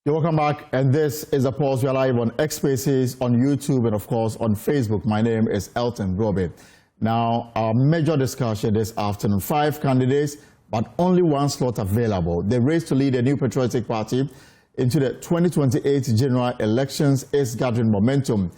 You're welcome back, and this is a pulse. We are live on X Spaces, on YouTube, and of course on Facebook. My name is Elton Grobe. Now, our major discussion this afternoon: 5 candidates, but only one slot available. The race to lead a new Patriotic Party into the 2028 general elections is gathering momentum.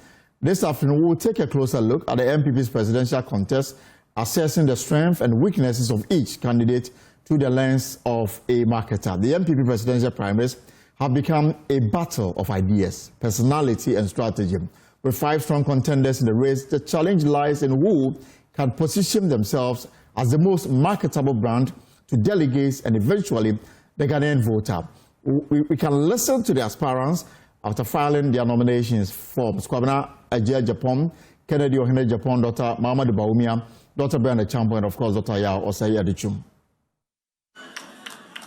This afternoon, we will take a closer look at the NPP's presidential contest, assessing the strengths and weaknesses of each candidate through the lens of a marketer. The NPP presidential primaries have become a battle of ideas, personality, and strategy. With 5 strong contenders in the race, the challenge lies in who can position themselves as the most marketable brand to delegates and eventually the Ghanaian voter. We can listen to the aspirants after filing their nominations forms. Kwabena, Agyapong, Kennedy Agyapong, Dr. Mahamudu Bawumia, Dr. Bryan, Acheampong, and of course Dr. Adyepong.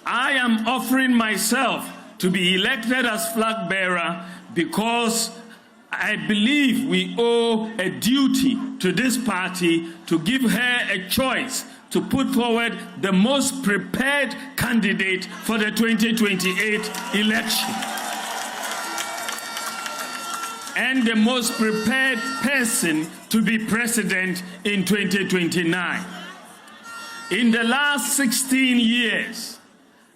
I am offering myself to be elected as flag bearer because I believe we owe a duty to this party to give her a choice to put forward the most prepared candidate for the 2028 election and the most prepared person to be president in 2029. In the last 16 years,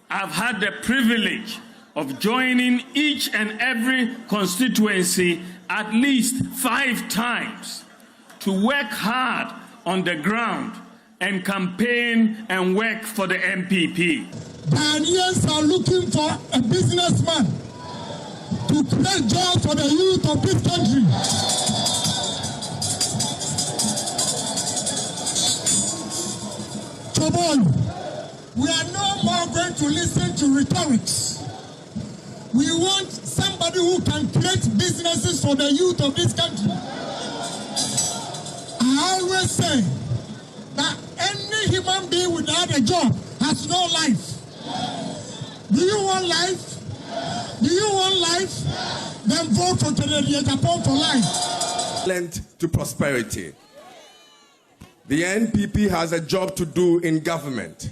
I've had the privilege of joining each and every constituency at least 5 times to work hard on the ground and campaign and work for the NPP. Ghanaians are looking for a businessman to create jobs for the youth of this country. Chobol, we are no more going to listen to rhetorics. We want somebody who can create businesses for the youth of this country. I always say that any human being without a job has no life. Do you want life? Do you want life? Then vote for Agyapong for life. Lent to prosperity. The NPP has a job to do in government.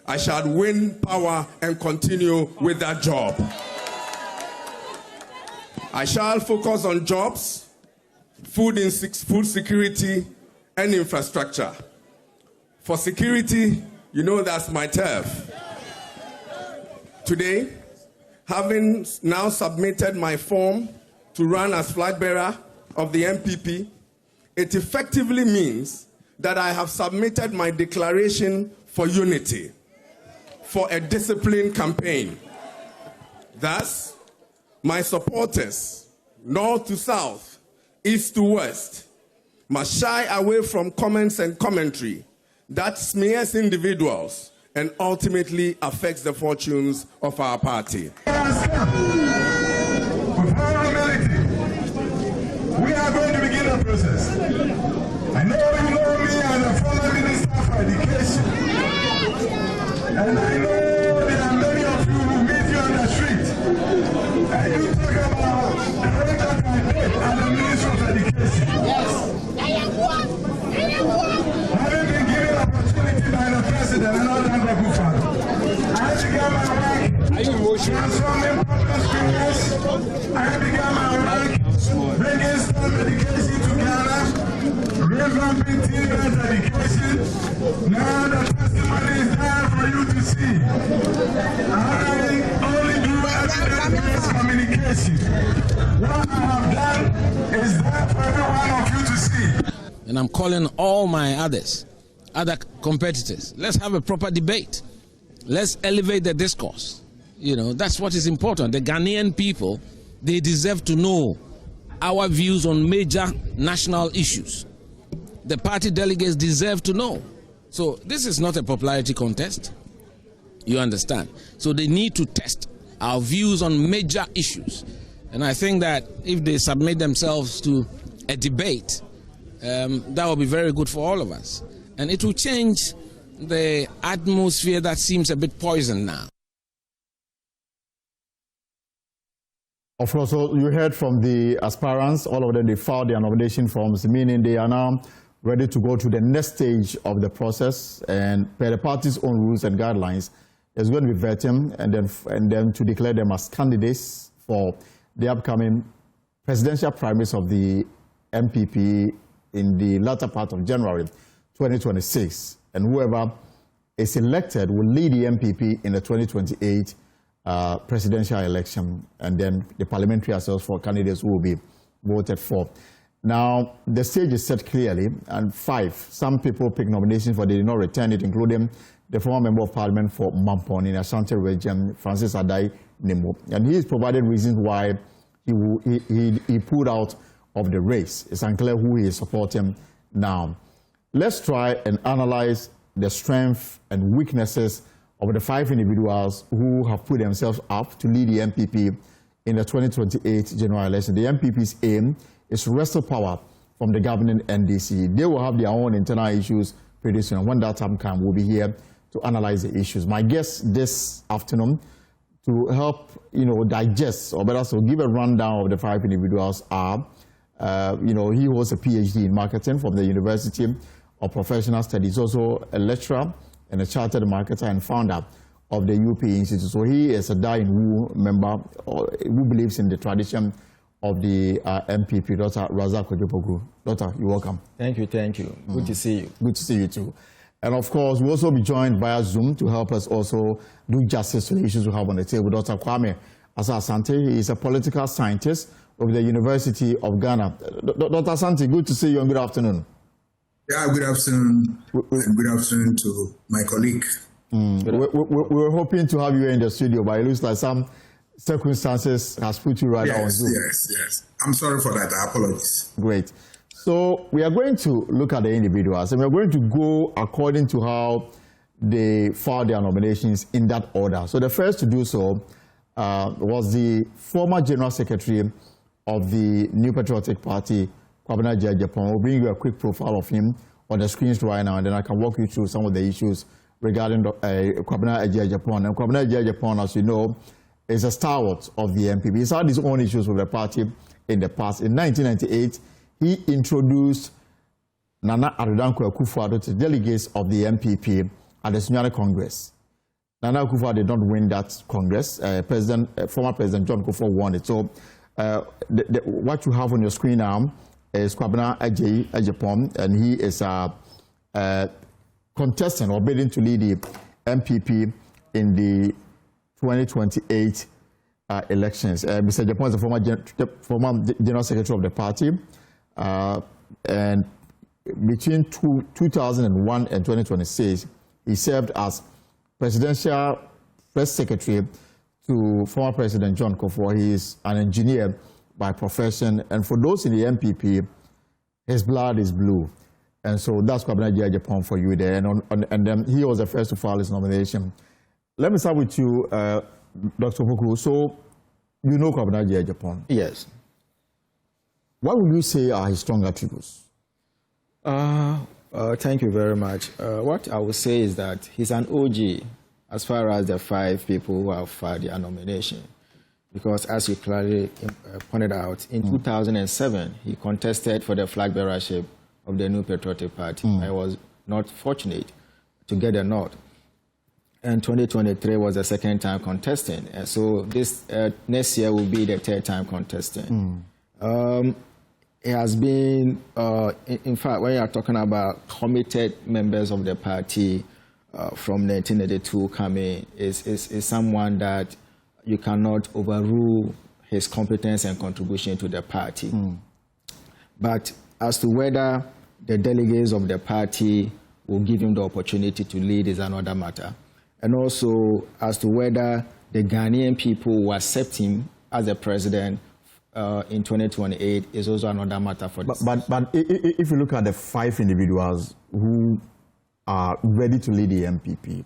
I shall win power and continue with that job. I shall focus on jobs, food security, and infrastructure. For security, you know that's my turf. Today, having now submitted my form to run as flag bearer of the NPP, it effectively means that I have submitted my declaration for unity, for a disciplined campaign. Thus, my supporters, north to south, east to west, must shy away from comments and commentary that smears individuals and ultimately affects the fortunes of our party. With our humility, we are going to begin the process. I know you know me as a former Minister for Education, and I know there are many of you who meet you on the street. And you talk about the work that I did as the Minister of Education. Yes, I am one. Having been given opportunity by the President and all the good father, I began my work transforming public schools. I began my work bringing STEM education to Ghana, revamping teenage education. Now the testimony is there for you to see. I only do evidence-based communication. What I have done is there for every one of you to see. And I'm calling all my other competitors. Let's have a proper debate. Let's elevate the discourse. You know, that's what is important. The Ghanaian people, they deserve to know our views on major national issues. The party delegates deserve to know. So this is not a popularity contest. You understand? So they need to test our views on major issues. And I think that if they submit themselves to a debate, that will be very good for all of us. And it will change the atmosphere that seems a bit poisoned now. Of course, so you heard from the aspirants, all of them, they filed their nomination forms, meaning they are now ready to go to the next stage of the process, and per the party's own rules and guidelines, there's going to be vetting and then to declare them as candidates for the upcoming presidential primaries of the NPP in the latter part of January 2026. And whoever is elected will lead the NPP in the 2028 presidential election, and then the parliamentary ourselves for candidates who will be voted for. Now, the stage is set clearly, and some people pick nominations for they did not return it, including the former member of parliament for Mampon in Ashanti region, Francis Adai Nemo. And he has provided reasons why he pulled out of the race. It's unclear who he is supporting now. Let's try and analyze the strengths and weaknesses of the 5 individuals who have put themselves up to lead the NPP in the 2028 general election. The NPP's aim is to wrestle power from the governing NDC. They will have their own internal issues pretty soon, and when that time comes, we'll be here to analyze the issues. My guest this afternoon to help digest, or better so give a rundown of the 5 individuals are, he holds a PhD in marketing from the University of Professional Studies, also a lecturer and a chartered marketer and founder of the UP Institute. So he is a dying member who believes in the tradition of the NPP, Dr. Razak Agyapong. Doctor, you're welcome. Thank you. Good to see you. Good to see you too. And of course, we'll also be joined via Zoom to help us also do justice to the issues we have on the table. Dr. Kwabena Asante, he is a political scientist of the University of Ghana. Dr. Asante, good to see you and good afternoon. Yeah, good afternoon. And good afternoon to my colleague. We were hoping to have you in the studio, but it looks like some circumstances has put you right now on Zoom. Yes. I'm sorry for that. I apologize. Great. So we are going to look at the individuals, and we are going to go according to how they filed their nominations in that order. So the first to do so was the former General Secretary of the New Patriotic Party, Kwabena Agyapong. We'll bring you a quick profile of him on the screens right now, and then I can walk you through some of the issues regarding Kwabena Agyapong. And Kwabena Agyapong, as you know, is a stalwart of the NPP. He's had his own issues with the party in the past. In 1998, he introduced Nana Adodankwa Akufo-Addo to delegates of the NPP at the Sunyani Congress. Nana Akufo-Addo did not win that Congress. Former President John Kufuor won it. So what you have on your screen now is Kwabena Agyapong, and he is a contestant or bidding to lead the NPP in the 2028 elections. Mr. Agyapong is the former General Secretary of the party. And between 2001 and 2026, he served as Presidential Press Secretary to former President John Kufuor. He is an engineer by profession, and for those in the NPP, his blood is blue. And so that's Kwabena Agyapong for you there. And then he was the first to file his nomination. Let me start with you, Dr. Puku. So you know Kwabena Agyapong? Yes. What would you say are his strong attributes? Thank you very much. What I would say is that he's an OG as far as the 5 people who have filed their nomination. Because as you clearly pointed out, in 2007, he contested for the flag bearership of the New Patriotic Party. I was not fortunate to get a nod. And 2023 was the second time contesting. And so this next year will be the 3rd time contesting. It has been, in fact, when you are talking about committed members of the party from 1982 coming, is someone that you cannot overrule his competence and contribution to the party. But as to whether the delegates of the party will give him the opportunity to lead is another matter. And also as to whether the Ghanaian people will accept him as a president in 2028 is also another matter for this. But if you look at the 5 individuals who are ready to lead the NPP,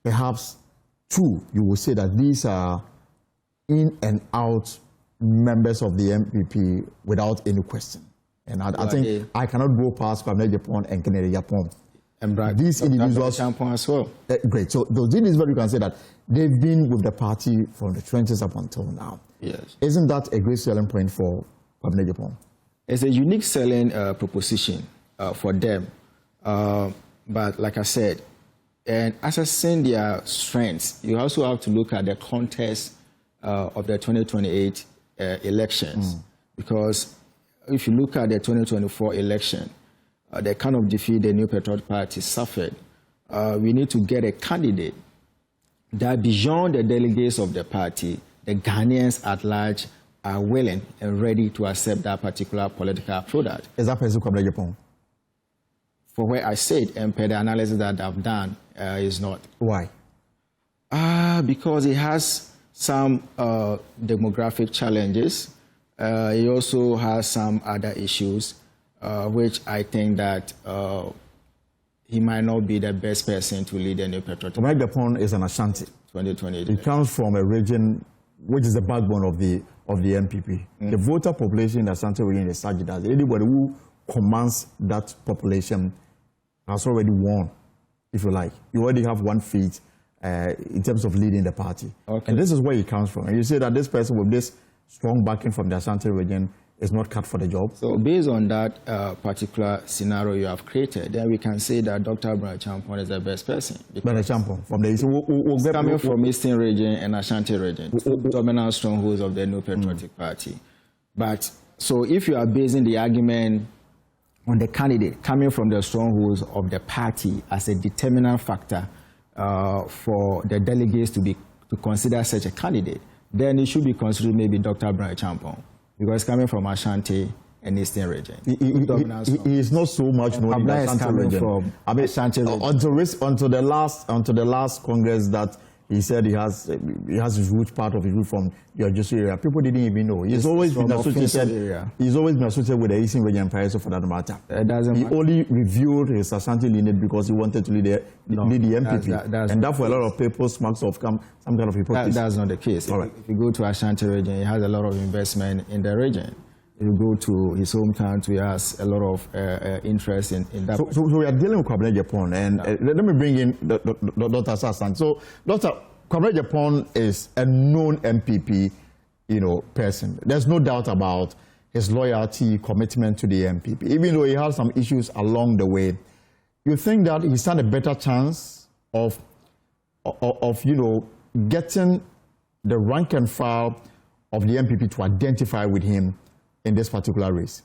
perhaps 2, you will say that these are in and out members of the NPP without any question. And I think I cannot go past Kwabena Agyapong and Kennedy Agyapong. And Bryan, these individuals, Acheampong as well. Great. So those individuals, you can say that they've been with the party from the trenches up until now. Yes. Isn't that a great selling point for Kwabena Agyapong? It's a unique selling proposition for them. But like I said, and assessing their strengths, you also have to look at the context of the 2028 elections. Because if you look at the 2024 election, the kind of defeat the New Patriotic Party suffered, we need to get a candidate that beyond the delegates of the party, the Ghanaians at large are willing and ready to accept that particular political product. Is that person Kwabena Agyapong? For where I said, and per the analysis that I've done, is not. Why? Because he has some demographic challenges. He also has some other issues, which I think that he might not be the best person to lead the New Patriotic. Kwabena Agyapong is an Ashanti. 2020. He comes from a region which is the backbone of the NPP. The voter population in the Ashanti region is such that anybody who commands that population has already won, if you like. You already have 1 feet in terms of leading the party. Okay. And this is where he comes from. And you say that this person with this strong backing from the Ashanti region is not cut for the job. So based on that particular scenario you have created, then we can say that Dr. Acheampong is the best person. Acheampong from the East. Coming from Eastern region and Ashanti region, two dominant strongholds of the New Patriotic Party. But so if you are basing the argument on the candidate coming from the strongholds of the party as a determinant factor for the delegates to consider such a candidate, then it should be considered maybe Dr. Acheampong, because coming from Ashanti and Eastern region. He is not so much known in the Ashanti region. Ashanti region. Until the last Congress that he said he has his root, part of his root from the Agyepong area. People didn't even know. He's always been associated. He's always been associated with the Eastern region prior to, for that matter. He only revealed his Ashanti lineage because he wanted to lead the NPP, and therefore a lot of people smacks of some kind of hypocrisy. That's not the case. All right. If you go to Ashanti region, he has a lot of investment in the region. If you go to his hometown, he has a lot of interest in that. So we are dealing with Kwabena Agyapong, and let me bring in Dr. Sassan. So, Dr. Kwabena Agyapong is a known NPP, person. There's no doubt about his loyalty, commitment to the NPP, even though he had some issues along the way. You think that he stand a better chance of getting the rank and file of the NPP to identify with him in this particular race?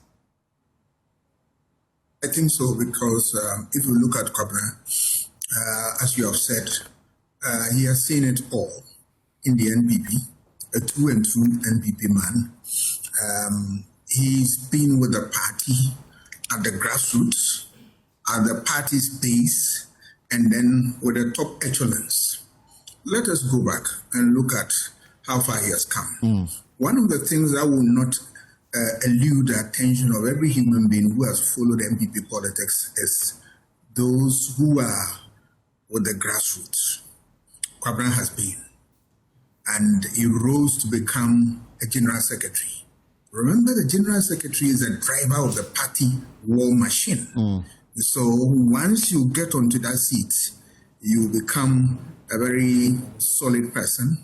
I think so, because if you look at Kwabena, as you have said, he has seen it all in the NPP, a true and true NPP man. He's been with the party at the grassroots, at the party's base, and then with the top echelons. Let us go back and look at how far he has come. One of the things that will not elude the attention of every human being who has followed NPP politics is those who are with the grassroots. Kwabena has been, and he rose to become a general secretary. Remember, the general secretary is a driver of the party war machine. So once you get onto that seat, you become a very solid person,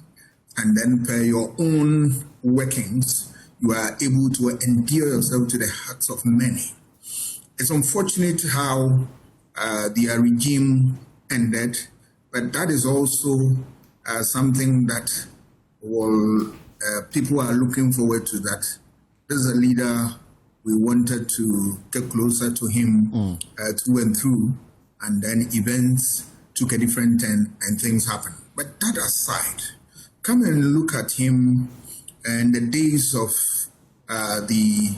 and then per your own workings, you are able to endear yourself to the hearts of many. It's unfortunate how their regime ended, but that is also something that people are looking forward to, that this is a leader we wanted to get closer to him through and through, and then events took a different turn and things happened. But that aside, come and look at him in the days of the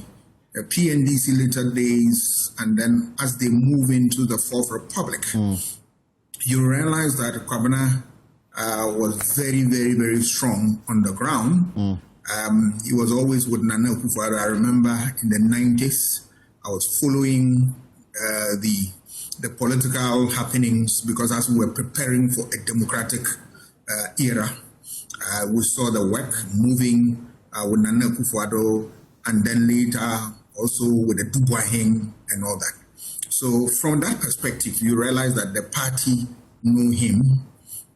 PNDC later days, and then as they move into the Fourth Republic, you realize that Kwabena was very, very, very strong on the ground. He was always with Nana Akufo-Addo. I remember in the 90s, I was following the political happenings, because as we were preparing for a democratic era, we saw the work moving with Nana Akufo-Addo, and then later also with the Dubois and all that. So from that perspective, you realize that the party knew him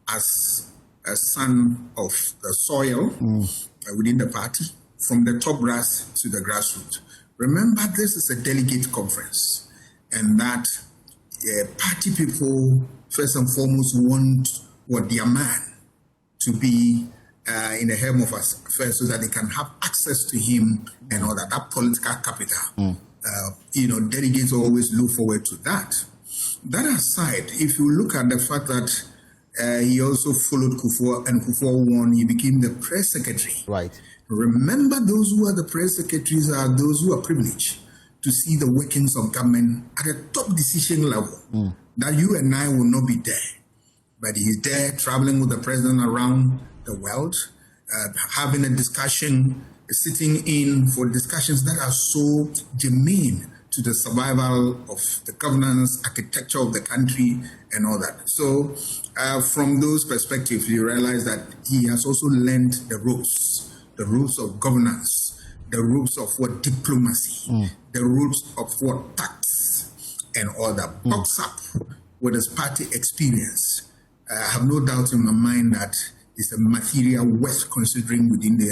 as a son of the soil within the party, from the top brass to the grassroots. Remember, this is a delegate conference, and that party people, first and foremost, want their man to be in the helm of affairs so that they can have access to him and all that, that political capital. Delegates always look forward to that. That aside, if you look at the fact that he also followed Kufuor, and Kufuor won, he became the press secretary. Right. Remember, those who are the press secretaries are those who are privileged to see the workings of government at a top decision level. That you and I will not be there. But he's there traveling with the president around the world, having a discussion, sitting in for discussions that are so germane to the survival of the governance, architecture of the country, and all that. So from those perspectives, you realize that he has also learned the rules of governance, the rules of what diplomacy, the rules of what tax, and all that. Box up with his party experience. I have no doubt in my mind that it's a material worth considering within the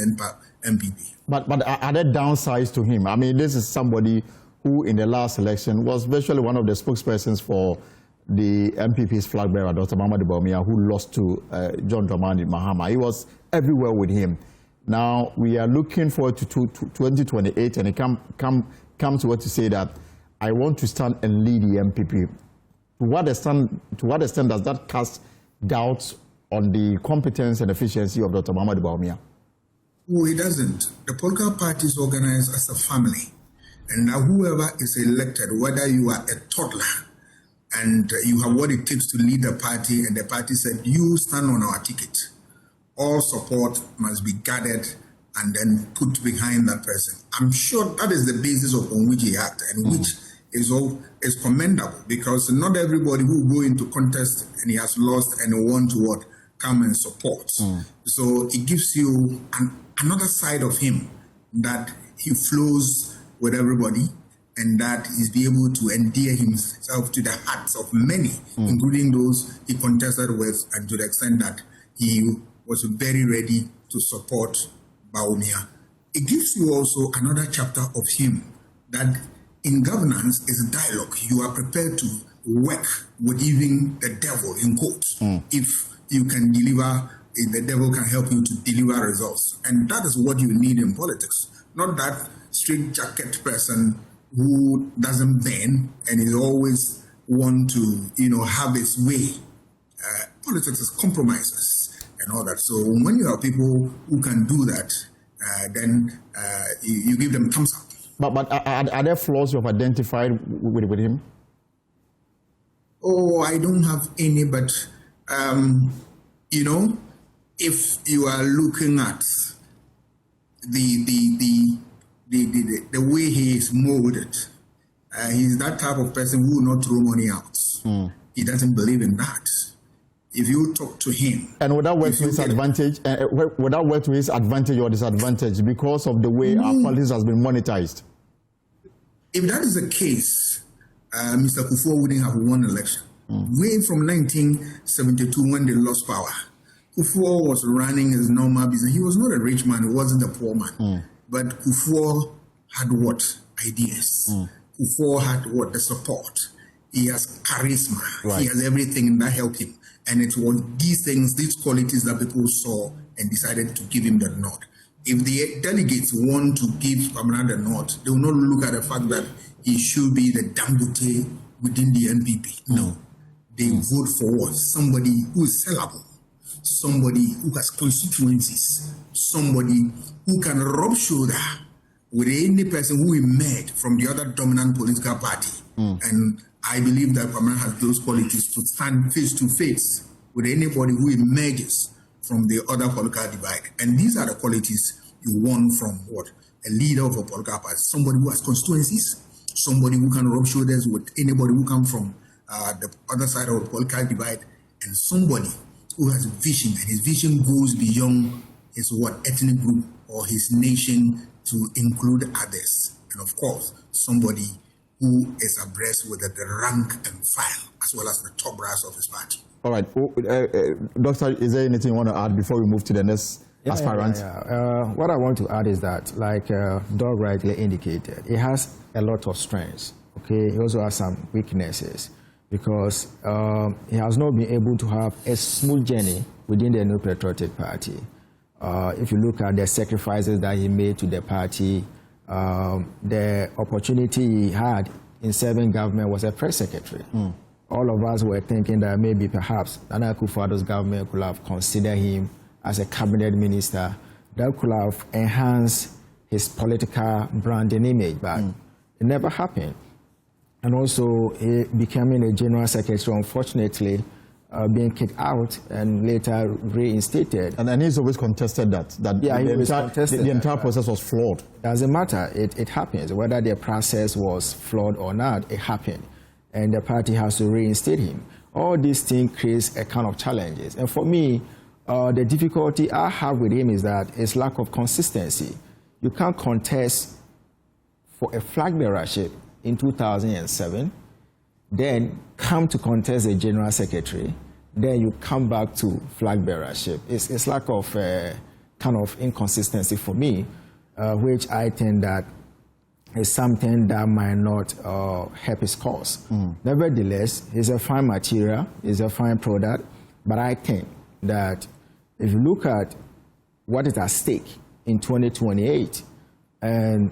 NPP. But are there downsides to him? I mean, this is somebody who in the last election was virtually one of the spokespersons for the NPP's flag bearer, Dr. Mahamudu Bawumia, who lost to John Dramani Mahama. He was everywhere with him. Now, we are looking forward to 2028, and he come to what to say that I want to stand and lead the NPP. To what extent does that cast doubts on the competence and efficiency of Dr. Mahamudu Bawumia? No, it doesn't. The political party is organized as a family. And now whoever is elected, whether you are a toddler and you have what it takes to lead the party, and the party said, you stand on our ticket, all support must be gathered and then put behind that person. I'm sure that is the basis upon which he acted, and which is commendable, because not everybody who go into contest and he has lost and want to come and support. So it gives you another side of him, that he flows with everybody, and that he's be able to endear himself to the hearts of many, including those he contested with, and to the extent that he was very ready to support Bawumia. It gives you also another chapter of him, that in governance is dialogue. You are prepared to work with even the devil, in quotes, if you can deliver, if the devil can help you to deliver results. And that is what you need in politics, not that straight jacket person who doesn't bend and is always want to, have his way. Politics is compromises and all that. So when you have people who can do that, then you give them thumbs up. But are there flaws you have identified with him? Oh, I don't have any, but if you are looking at the way he is molded, he's that type of person who will not throw money out. He doesn't believe in that. If you talk to him, and would that work to his advantage? Would that work to his advantage or disadvantage because of the way our politics has been monetized? If that is the case, Mr. Kufuor wouldn't have won election. Way from 1972 when they lost power, Kufuor was running his normal business. He was not a rich man, he wasn't a poor man. But Kufuor had what? Ideas. Kufuor had what? The support. He has charisma. Right. He has everything that helped him. And it was these things, these qualities that people saw and decided to give him the nod. If the delegates want to give Kwabena the nod, they will not look at the fact that he should be the Dangote within the NPP. No. They vote for what? Somebody who is sellable. Somebody who has constituencies. Somebody who can rub shoulder with any person who emerged from the other dominant political party. And I believe that Kwabena has those qualities to stand face to face with anybody who emerges from the other political divide. And these are the qualities you want from what? A leader of a political party. Somebody who has constituencies, somebody who can rub shoulders with anybody who comes from the other side of the political divide, and somebody who has vision, and his vision goes beyond his ethnic group or his nation to include others. And of course, somebody who is abreast with the rank and file, as well as the top brass of his party. All right. Doctor, is there anything you want to add before we move to the next aspirant? What I want to add is that, like Doug rightly indicated, he has a lot of strengths. Okay, he also has some weaknesses, because he has not been able to have a smooth journey within the new Patriotic Party. If you look at the sacrifices that he made to the party, the opportunity he had in serving government was a press secretary. All of us were thinking that maybe perhaps Nana Akufo-Addo's government could have considered him as a cabinet minister that could have enhanced his political brand and image, but it never happened. And also, he becoming a general secretary, unfortunately, being kicked out and later reinstated. And he's always contested that the entire process was flawed. Doesn't matter, it happens. Whether the process was flawed or not, it happened. And the party has to reinstate him. All these things create a kind of challenges. And for me, the difficulty I have with him is that it's lack of consistency. You can't contest for a flag bearership in 2007, then come to contest a general secretary, then you come back to flag bearership. It's lack of kind of inconsistency for me, which I think that is something that might not help his cause. Nevertheless, he's a fine material, he's a fine product, but I think that if you look at what is at stake in 2028 and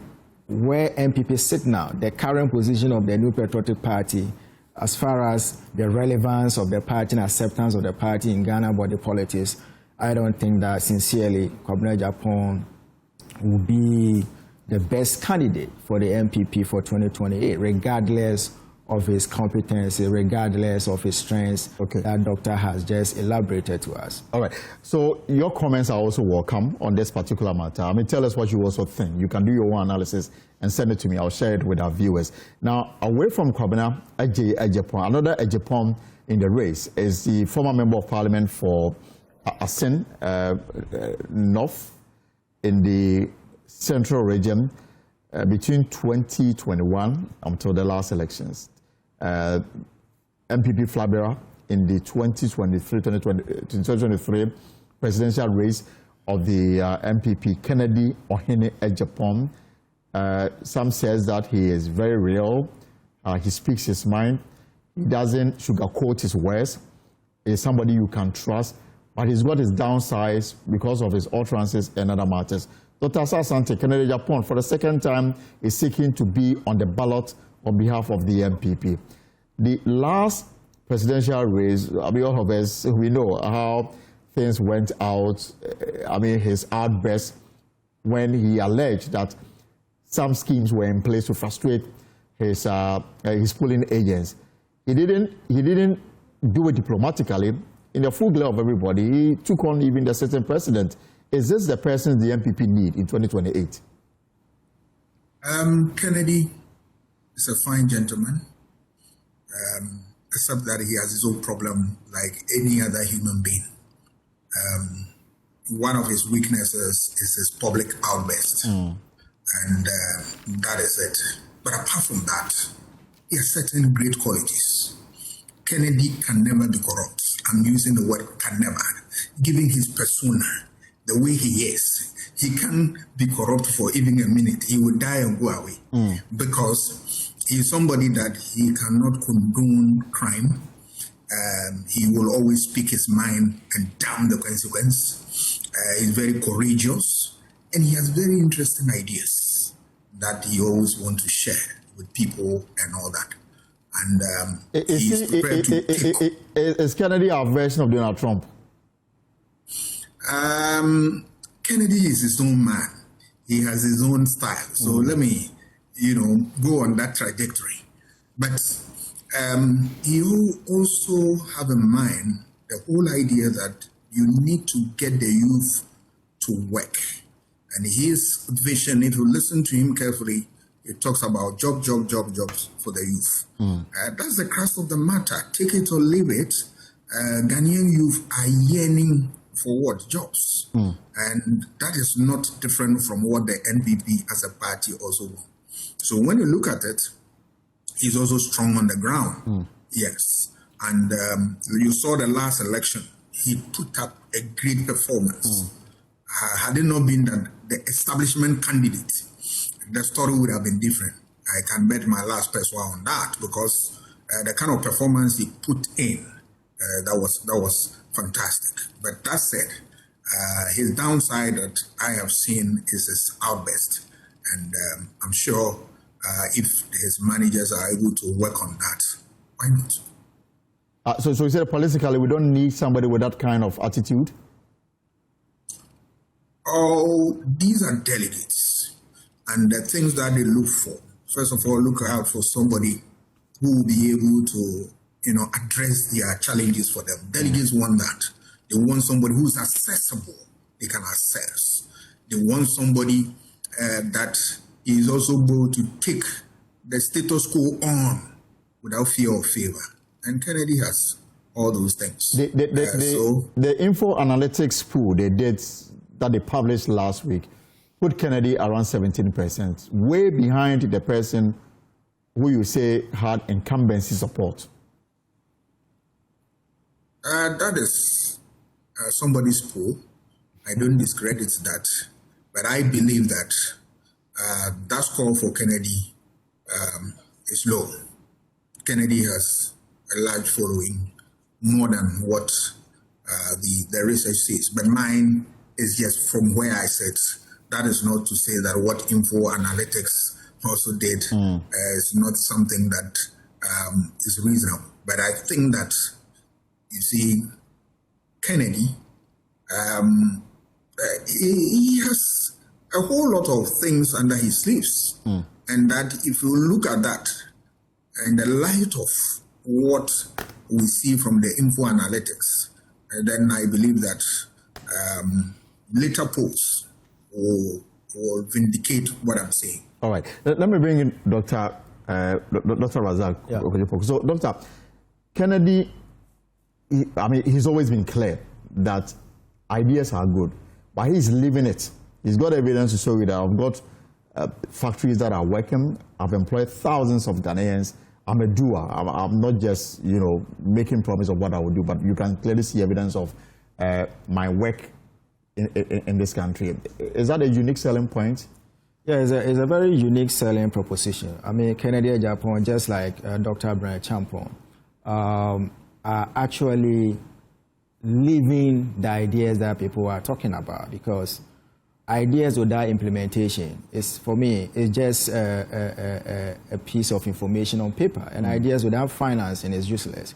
where NPP sit now, the current position of the new Patriotic Party, as far as the relevance of the party and acceptance of the party in Ghana body politics, I don't think that sincerely Kwabena Agyapong will be the best candidate for the NPP for 2028, regardless of his competency, regardless of his strengths that Doctor has just elaborated to us. All right. So your comments are also welcome on this particular matter. I mean, tell us what you also think. You can do your own analysis and send it to me. I'll share it with our viewers. Now, away from Kwabena, Agyepong, another Agyepong in the race is the former Member of Parliament for Asin North in the Central Region between 2021 until the last elections. NPP flag bearer in the 2023 presidential race of the NPP Kennedy Ohene Agyapong. Some says that he is very real. He speaks his mind. He doesn't sugarcoat his words. He's somebody you can trust, but he's got his downsides because of his utterances and other matters. Dr. Asante Kennedy Agyapong, for the second time, is seeking to be on the ballot on behalf of the NPP. The last presidential race, I mean, all of us, we know how things went out. I mean, his outburst when he alleged that some schemes were in place to frustrate his polling agents. He didn't do it diplomatically. In the full glare of everybody, he took on even the sitting president. Is this the person the NPP need in 2028? Kennedy is a fine gentleman, except that he has his own problem like any other human being. One of his weaknesses is his public outburst, and that is it. But apart from that, he has certain great qualities. Kennedy can never be corrupt. I'm using the word can never. Given his persona, the way he is, he can't be corrupt for even a minute. He will die and go away because he's somebody that he cannot condone crime. He will always speak his mind and damn the consequence. He's very courageous, and he has very interesting ideas that he always wants to share with people and all that. And he's prepared to take. Is Kennedy our version of Donald Trump? Kennedy is his own man. He has his own style. So let me, go on that trajectory. But you also have in mind the whole idea that you need to get the youth to work. And his vision, if you listen to him carefully, it talks about jobs for the youth. That's the crux of the matter. Take it or leave it. Ghanaian youth are yearning for what? Jobs. And that is not different from what the NPP as a party also want. So when you look at it, he's also strong on the ground. Yes. And you saw the last election, he put up a great performance. Had it not been that the establishment candidate, the story would have been different. I can bet my last peso on that because the kind of performance he put in, that was fantastic. But that said, His downside that I have seen is his outburst. And I'm sure if his managers are able to work on that, why not? So you said politically we don't need somebody with that kind of attitude? Oh, these are delegates. And the things that they look for, first of all, look out for somebody who will be able to, address their challenges for them. Delegates want that. They want somebody who's accessible, they can access. They want somebody that is also able to take the status quo on without fear or favor. And Kennedy has all those things. The info analytics pool that they published last week put Kennedy around 17%, way behind the person who you say had incumbency support. That is somebody's poll. I don't discredit that, but I believe that that score for Kennedy is low. Kennedy has a large following, more than what the research says, but mine is just from where I sit. That is not to say that what Info Analytics also did is not something that is reasonable. But I think that, you see, Kennedy, he has a whole lot of things under his sleeves. And that if you look at that in the light of what we see from the Info Analytics, then I believe that later polls will vindicate what I'm saying. All right. Let me bring in Dr. Razak. Yeah. So, Doctor, Kennedy, he's always been clear that ideas are good, but he's living it. He's got evidence to show you that I've got factories that are working. I've employed thousands of Ghanaians. I'm a doer. I'm not just, making promise of what I will do, but you can clearly see evidence of my work in this country. Is that a unique selling point? Yeah, it's a very unique selling proposition. Kennedy Agyapong, just like Dr. Bryan Acheampong, are actually living the ideas that people are talking about, because ideas without implementation is, for me, is just a piece of information on paper, and ideas without financing is useless.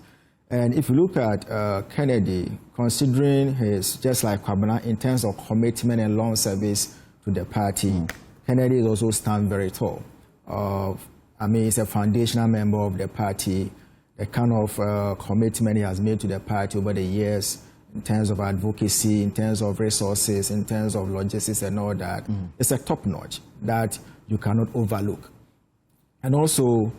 And if you look at Kennedy, considering his, just like Kwabena, in terms of commitment and long service to the party, Kennedy is also stand very tall. He's a foundational member of the party. The kind of commitment he has made to the party over the years, in terms of advocacy, in terms of resources, in terms of logistics and all that, it's a top notch that you cannot overlook. And also,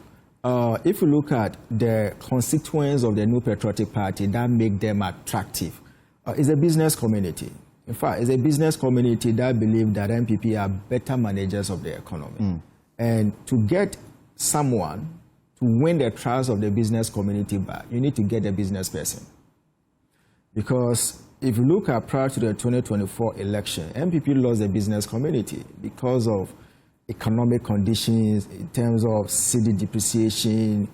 if you look at the constituents of the New Patriotic Party that make them attractive, it's a business community. In fact, it's a business community that believe that NPP are better managers of the economy. And to get someone to win the trust of the business community back, you need to get a business person. Because if you look at prior to the 2024 election, NPP lost the business community because of economic conditions, in terms of city depreciation,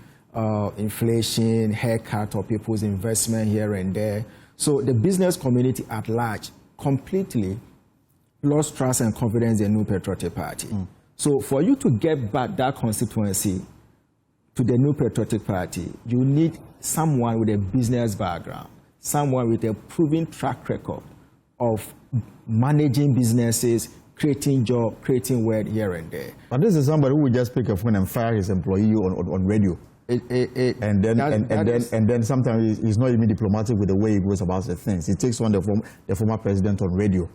inflation, haircut of people's investment here and there. So the business community at large completely lost trust and confidence in the New Patriotic Party. So for you to get back that constituency to the New Patriotic Party, you need someone with a business background, someone with a proven track record of managing businesses, creating jobs, creating work here and there. But this is somebody who will just pick a phone and fire his employee on radio. And then sometimes he's not even diplomatic with the way he goes about the things. He takes on the former president on radio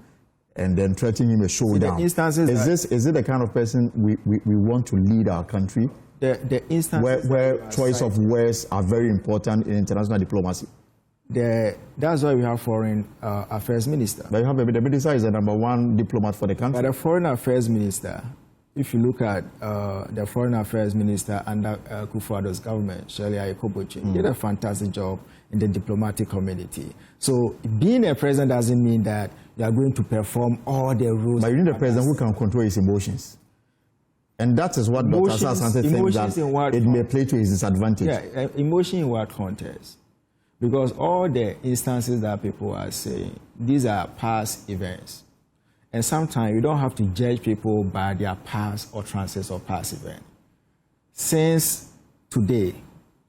and then threatening him a showdown. Is it the kind of person we want to lead our country? The instances where choice of words are very important in international diplomacy. That's why we have foreign affairs minister. But you have the minister is the #1 diplomat for the country. But the foreign affairs minister, if you look at the foreign affairs minister under Kufuor's government, Shirley Ayekobochi, he did a fantastic job in the diplomatic community. So being a president doesn't mean that you are going to perform all the rules. But you need a president who can control his emotions. And that is what Dr. Asante thinks that it may play to his disadvantage. Yeah, emotion in what context? Because all the instances that people are saying, these are past events. And sometimes you don't have to judge people by their past utterances or past events. Since today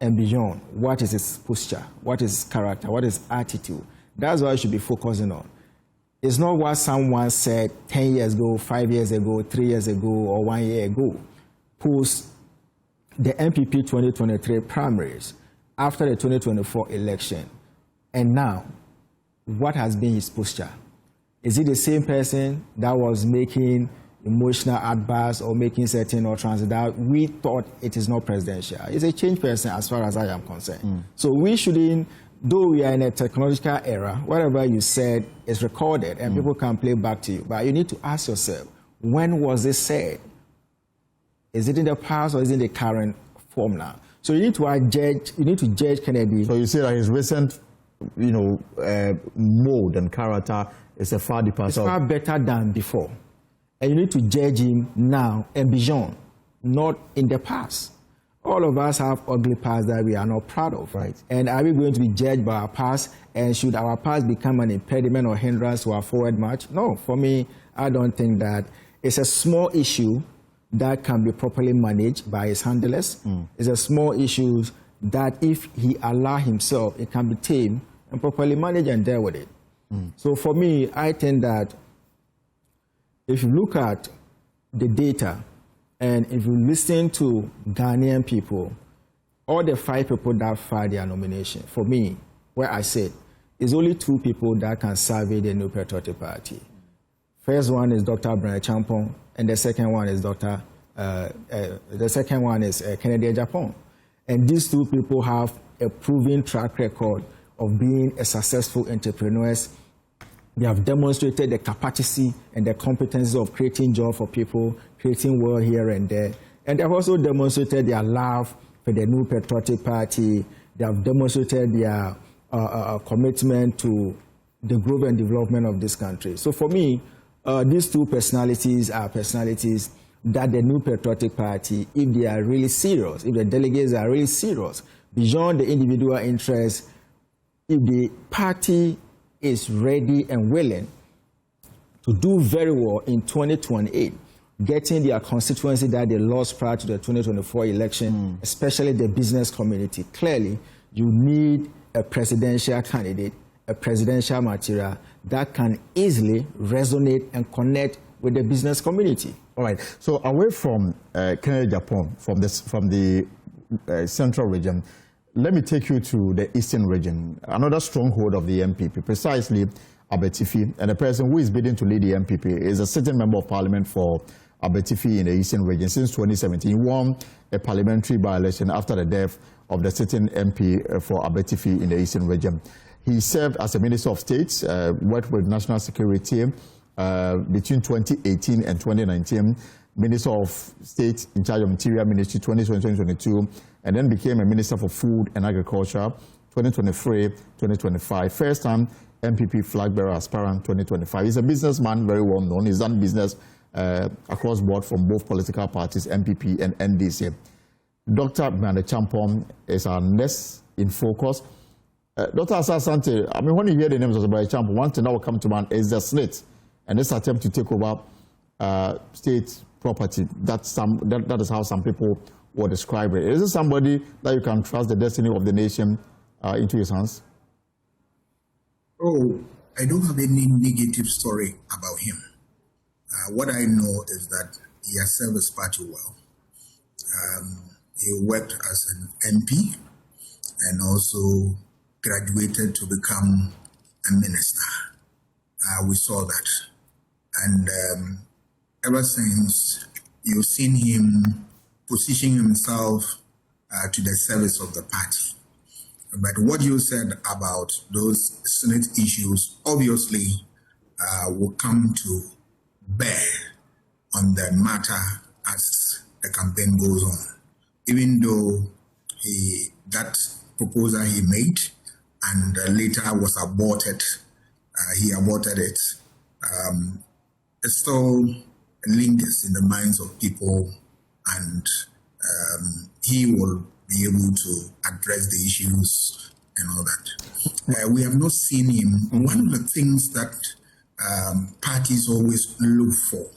and beyond, what is his posture? What is his character? What is his attitude? That's what you should be focusing on. It's not what someone said 10 years ago, 5 years ago, 3 years ago, or 1 year ago, post the NPP 2023 primaries, after the 2024 election, and now, what has been his posture? Is he the same person that was making emotional outbursts or making certain utterances that we thought it is not presidential? He's a changed person as far as I am concerned. So we shouldn't, though we are in a technological era, whatever you said is recorded and people can play back to you. But you need to ask yourself, when was this said? Is it in the past or is it in the current form now? So you need to judge Kennedy. So you say that his recent, mode and character is a far departure. It's far better than before. And you need to judge him now and beyond, not in the past. All of us have ugly past that we are not proud of. Right. And are we going to be judged by our past? And should our past become an impediment or hindrance to our forward march? No, for me, I don't think that. It's a small issue that can be properly managed by his handlers. It's a small issue that if he allow himself, it can be tamed and properly managed and deal with it. So for me, I think that if you look at the data and if you listen to Ghanaian people, all the 5 people that filed their nomination, for me, where I said, it's only 2 people that can survey the new Patriotic Party. First one is Dr. Bryan Acheampong, and the second one is Kennedy Agyapong. And these 2 people have a proven track record of being a successful entrepreneurs. They have demonstrated the capacity and the competency of creating jobs for people, creating wealth here and there. And they have also demonstrated their love for the new Patriotic Party. They have demonstrated their commitment to the growth and development of this country. So for me, these 2 personalities are personalities that the new Patriotic Party, if they are really serious, if the delegates are really serious, beyond the individual interests, if the party is ready and willing to do very well in 2028, getting their constituency that they lost prior to the 2024 election, especially the business community, clearly you need a presidential candidate, a presidential material that can easily resonate and connect with the business community. All right. So away from Kennedy Agyapong, from the central region, let me take you to the eastern region, another stronghold of the NPP, precisely Abetifi. And the person who is bidding to lead the NPP is a sitting member of parliament for Abetifi in the eastern region since 2017. He won a parliamentary by-election after the death of the sitting MP for Abetifi in the eastern region. He served as a Minister of State, worked with national security between 2018 and 2019, Minister of State in charge of Interior Ministry 2020-2022, and then became a Minister for Food and Agriculture 2023-2025. First time NPP flag bearer aspirant 2025. He's a businessman, very well known. He's done business across board from both political parties, NPP and NDC. Dr. Bryan Acheampong is our next in focus. Dr. Asante, I mean, when you hear the names of Bryan Acheampong, one thing that will come to mind is the snitch and this attempt to take over state property. That is how some people will describe it. Is it somebody that you can trust the destiny of the nation into his hands? Oh, I don't have any negative story about him. What I know is that he has served his party well. He worked as an MP and also graduated to become a minister. We saw that. And ever since, you've seen him positioning himself to the service of the party. But what you said about those Senate issues obviously will come to bear on the matter as the campaign goes on. Even though that proposal he made and later was aborted, he aborted it, it still lingers in the minds of people, and he will be able to address the issues and all that. We have not seen him. One of the things that parties always look for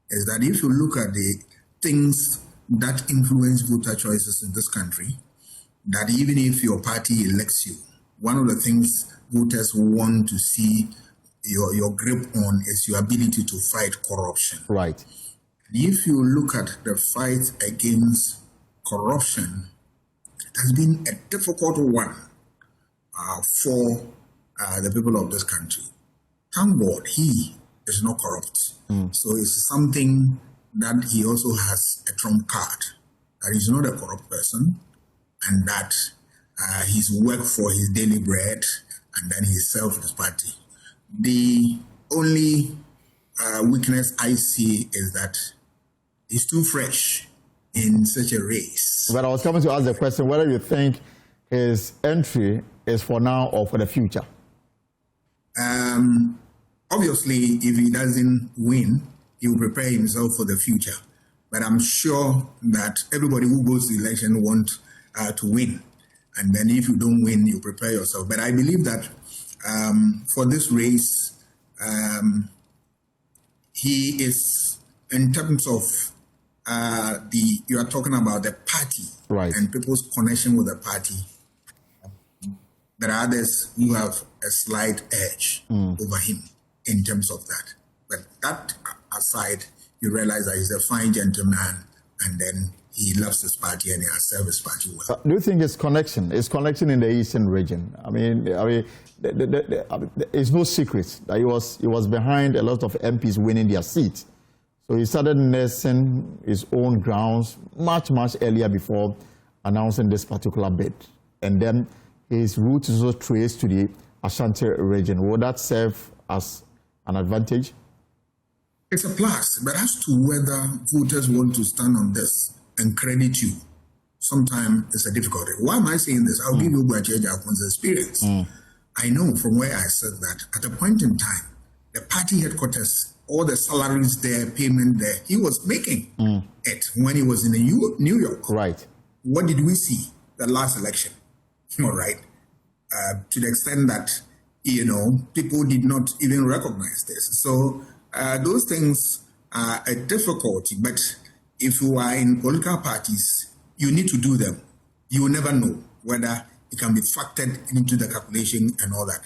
is that if you look at the things that influence voter choices in this country, that even if your party elects you, one of the things voters want to see your grip on is your ability to fight corruption. Right. If you look at the fight against corruption, it has been a difficult one for the people of this country. Thank God he is not corrupt. So it's something that he also has a trump card, that he's not a corrupt person, and that he's worked for his daily bread, and then he served his party. The only weakness I see is that he's too fresh in such a race. But I was coming to ask the question whether you think his entry is for now or for the future. Obviously, if he doesn't win, he will prepare himself for the future. But I'm sure that everybody who goes to the election wants to win. And then if you don't win, you prepare yourself. But I believe that for this race, he is, in terms of you are talking about the party, right, and people's connection with the party. There are others who have a slight edge over him in terms of that. But that aside, you realize that he's a fine gentleman, and then he loves his party and he has served his party well. Do you think his connection in the eastern region? I mean, it's no secret that he was behind a lot of MPs winning their seats. So he started nursing his own grounds much earlier before announcing this particular bid. And then his route is also traced to the Ashanti region. Would that serve as an advantage? It's a plus, but as to whether voters want to stand on this and credit you, sometimes it's a difficulty. Why am I saying this? I'll give you Agyapong's experience. I know from where I said that at a point in time, the party headquarters, all the salaries there, payment there, he was making it when he was in New York. Right. What did we see the last election? All right. To the extent that, people did not even recognize this. So those things are a difficulty, but if you are in political parties, you need to do them. You will never know whether it can be factored into the calculation and all that.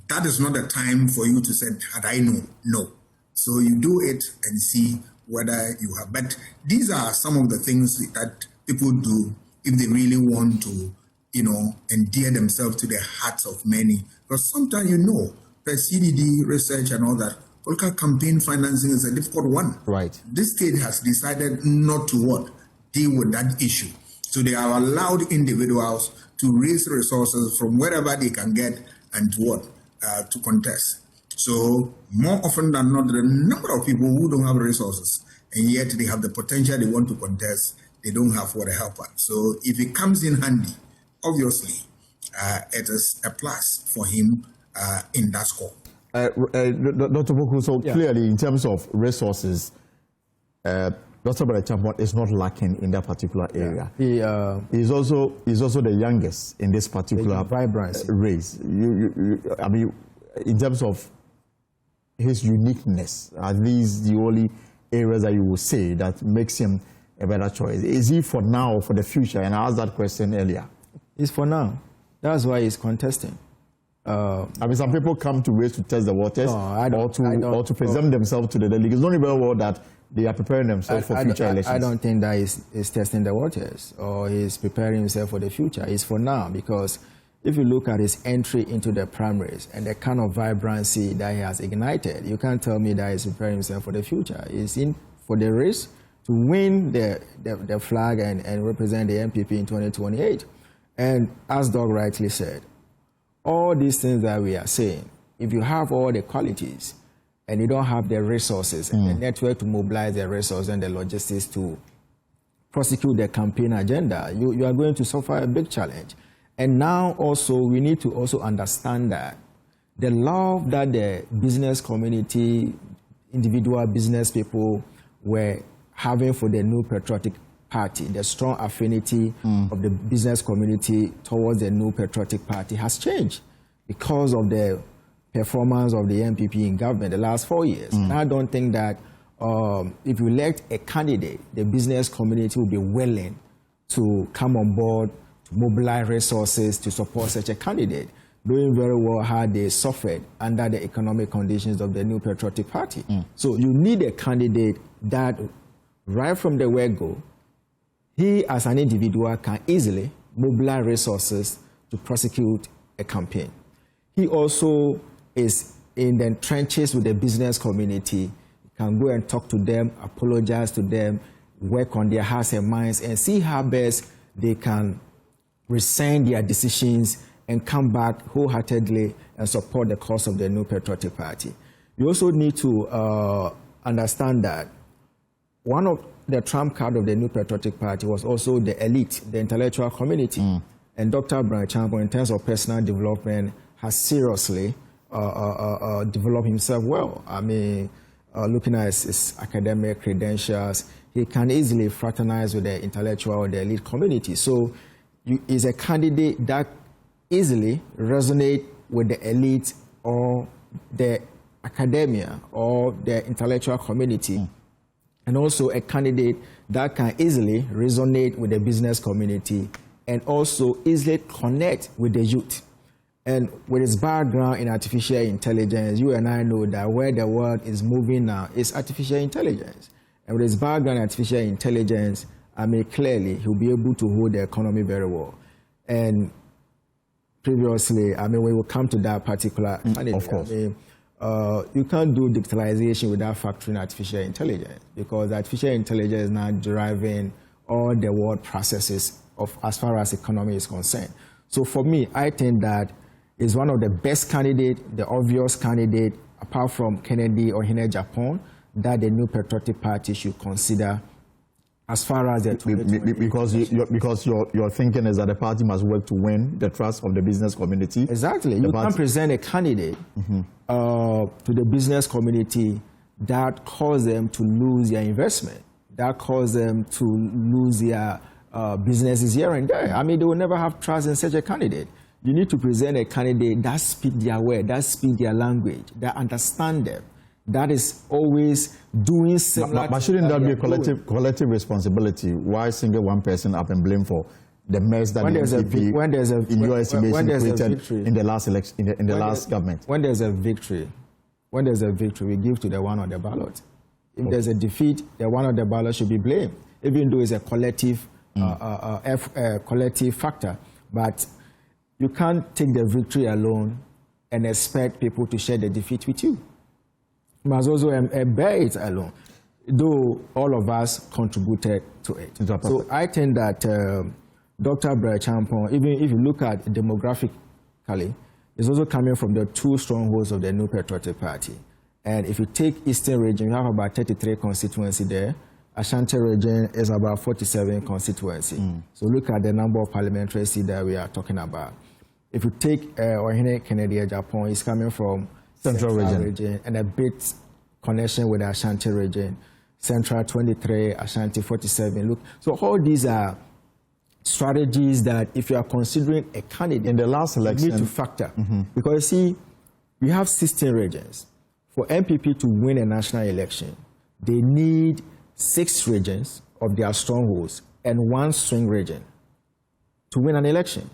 That is not the time for you to say, had I known? No. So you do it and see whether you have. But these are some of the things that people do if they really want to, endear themselves to the hearts of many. Because sometimes, the CDD research and all that, political campaign financing is a difficult one. Right. This state has decided not to deal with that issue. So they have allowed individuals to raise resources from wherever they can get and to contest. So more often than not, the number of people who don't have resources and yet they have the potential they want to contest, they don't have what to help out. So if it comes in handy, obviously, it is a plus for him in that score. Dr. Boku, so clearly in terms of resources, Dr. Acheampong is not lacking in that particular area. He's also the youngest in this particular race. I mean, in terms of his uniqueness, are these the only areas that you will say that makes him a better choice? Is he for now or for the future? And I asked that question earlier. It's for now. That's why he's contesting. I mean, some people come to race to test the waters or to present themselves to the delegates. It's not even well that they are preparing themselves for future elections. I don't think that is testing the waters or he's preparing himself for the future. It's for now, because if you look at his entry into the primaries and the kind of vibrancy that he has ignited, you can't tell me that he's preparing himself for the future. He's in for the race to win the flag and represent the NPP in 2028. And as Doug rightly said, all these things that we are saying, if you have all the qualities and you don't have the resources and the network to mobilize the resources and the logistics to prosecute the campaign agenda, you are going to suffer a big challenge. And now also we need to also understand that the love that the business community, individual business people were having for the new Patriotic Party, the strong affinity of the business community towards the new Patriotic Party has changed because of the performance of the NPP in government the last 4 years. And I don't think that if you elect a candidate, the business community will be willing to come on board, to mobilize resources to support such a candidate, knowing very well how they suffered under the economic conditions of the new Patriotic Party. So you need a candidate that, right from the word-go, he as an individual can easily mobilize resources to prosecute a campaign. He also is in the trenches with the business community, can go and talk to them, apologize to them, work on their hearts and minds, and see how best they can rescind their decisions and come back wholeheartedly and support the cause of the new Patriotic Party. You also need to understand that one of the trump card of the new Patriotic Party was also the elite, the intellectual community. And Dr. Bryan, in terms of personal development, has seriously developed himself well. I mean, looking at his academic credentials, he can easily fraternize with the intellectual or the elite community. So he's a candidate that easily resonate with the elite or the academia or the intellectual community. And also a candidate that can easily resonate with the business community and also easily connect with the youth. And with his background in artificial intelligence, you and I know that where the world is moving now is artificial intelligence. And with his background in artificial intelligence, I mean, clearly he'll be able to hold the economy very well. And previously, I mean, we will come to that particular candidate. Of course. I mean, you can't do digitalization without factoring artificial intelligence, because artificial intelligence is now driving all the world processes of as far as economy is concerned. So for me, I think that is one of the best candidates, the obvious candidate, apart from Kennedy or Agyapong, that the new Patriotic Party should consider as far as the because your thinking is that the party must work to win the trust of the business community. Exactly. You can't present a candidate to the business community that cause them to lose their investment, that cause them to lose their businesses here and there. I mean, they will never have trust in such a candidate. You need to present a candidate that speaks their word, that speaks their language, that understands them, that is always doing similar. But shouldn't that be a collective responsibility? Why single one person up and blame for the mess that the NPP, in your estimation, created in the last election, in the last government? When there's a victory, we give to the one on the ballot. If there's a defeat, the one on the ballot should be blamed, even though it's a collective, collective factor. But you can't take the victory alone and expect people to share the defeat with you. You must also bear it alone, though all of us contributed to it. So I think that Dr. Bryan, even if you look at demographically, is also coming from the two strongholds of the new Patriotic Party. And if you take Eastern region, you have about 33 constituency there. Ashanti region is about 47 constituency. So look at the number of parliamentary seats that we are talking about. If you take Kennedy Agyapong, it's coming from Central region and a bit connection with the Ashanti region. Central 23, Ashanti 47. Look, so all these are strategies that if you are considering a candidate in the last election, you need to factor. Because see, we have 16 regions. For NPP to win a national election, they need 6 regions of their strongholds and 1 swing region to win an election.